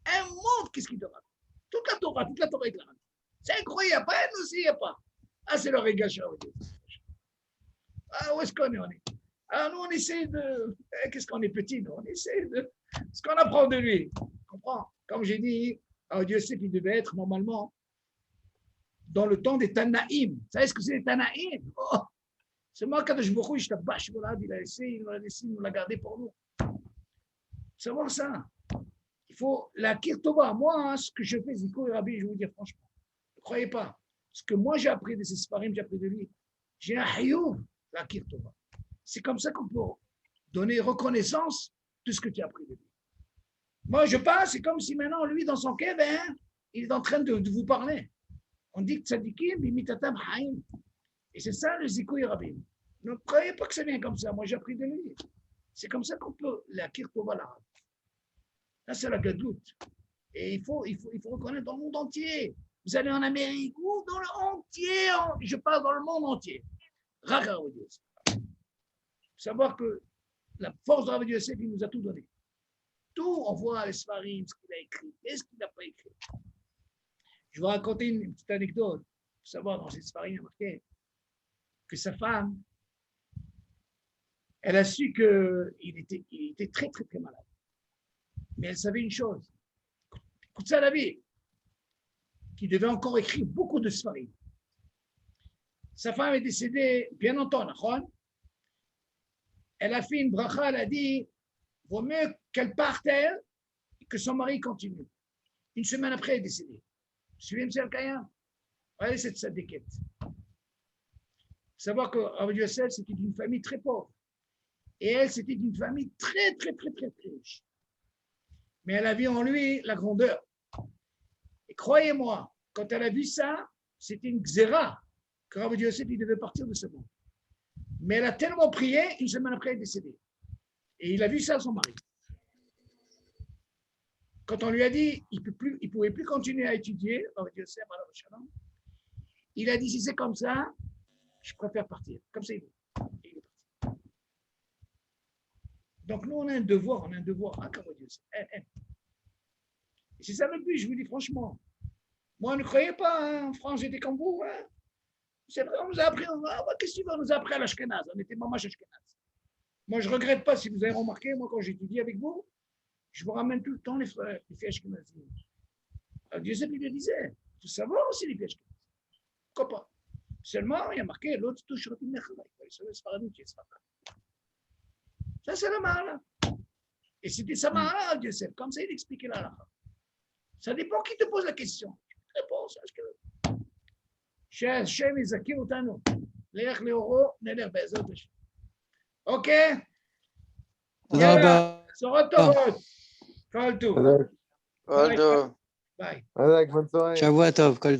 Un monde, qu'est-ce qui te ramène? Toute la Torah est là. C'est incroyable. Pas un aussi, il n'y a pas. Ah, c'est le régal chez Rav Yossi. Ah, où est-ce qu'on est? Alors, nous, on essaie de. Qu'est-ce qu'on est petit? Nous, on essaie de. Ce qu'on apprend de lui. Tu comprends? Comme j'ai dit, Dieu sait qu'il devait être normalement dans le temps des Tanaïm. Vous savez ce que c'est les Tanaïm? Oh, c'est moi, quand je me rouille, je tabache, voilà, il nous l'a gardé pour nous. C'est voir ça. Il faut la kirtova. Moi, ce que je fais, Ziko et Rabbi, je vais vous dire franchement, ne croyez pas. ce que moi j'ai appris de ces Sfarim, j'ai appris de lui. J'ai un hayoub, la Kirtova. C'est comme ça qu'on peut donner reconnaissance de ce que tu as appris de lui. Moi, je pense, c'est comme si maintenant, lui, dans son cave, il est en train de vous parler. On dit que tzadikim, bimitatam haïm. Et c'est ça le zikoui rabim. Ne croyez pas que ça vient comme ça. Moi, j'ai appris de lui. C'est comme ça qu'on peut la kirtova l'arabe. Là, c'est la gadoute. Et il faut reconnaître dans le monde entier. Vous allez en Amérique ou dans le entier. Je parle dans le monde entier. Raka Rav Yosef. Il faut savoir que la force de Rav Yosef, il nous a tout donné. Tout, on voit les Sfarim, ce qu'il a écrit et ce qu'il n'a pas écrit. Je vais vous raconter une petite anecdote. Il faut savoir, dans ces Sfarim, il y a marqué que sa femme, elle a su qu'il était très, très, très malade. Mais elle savait une chose. Écoute ça, la vie. Qu'il devait encore écrire beaucoup de Sfarim. Sa femme est décédée bien longtemps, elle a fait une bracha, elle a dit vaut mieux qu'elle parte, elle, et que son mari continue. Une semaine après, elle est décédée. Vous suivez, M. Al-Kaya? Regardez cette sadéquette. Il faut savoir que Rav Yosef, c'était d'une famille très pauvre. Et elle, c'était d'une famille très, très, très, très, très riche. Mais elle a vu en lui la grandeur. Et croyez-moi, quand elle a vu ça, c'était une xéra que Rav Yosef, il devait partir de ce monde. Mais elle a tellement prié, une semaine après, elle est décédée. Et il a vu ça à son mari. Quand on lui a dit qu'il ne pouvait plus continuer à étudier, il a dit si c'est comme ça, je préfère partir. Comme ça, il est parti. Donc nous, on a un devoir, hein, Et c'est ça le but, je vous dis franchement. Moi, ne croyez pas, hein, en France, j'étais comme vous. Hein. C'est vrai, on nous a appris, qu'est-ce que tu veux, on nous a appris à l'Ashkenaz, on était mamash Ashkenaz. Moi, je ne regrette pas, si vous avez remarqué, moi, quand j'étudie avec vous, je vous ramène tout le temps les filles Ashkenazim. Dieu sait qu'il le disait. Il faut savoir aussi les filles Ashkenazim. Pourquoi pas? Seulement, il y a marqué l'autre touche le ça, c'est la mala. Et c'était sa mala, Dieu sait. Comme ça, il expliquait la lacha. Ça dépend qui te pose la question. Réponse. Shem Izakir Utano. L'Ech Leoro, Neler Bezot. Ok? תודה רבה. בשורות טובות. כל טוב. Aldo. ביי. Bonne soirée. שבוע טוב. כל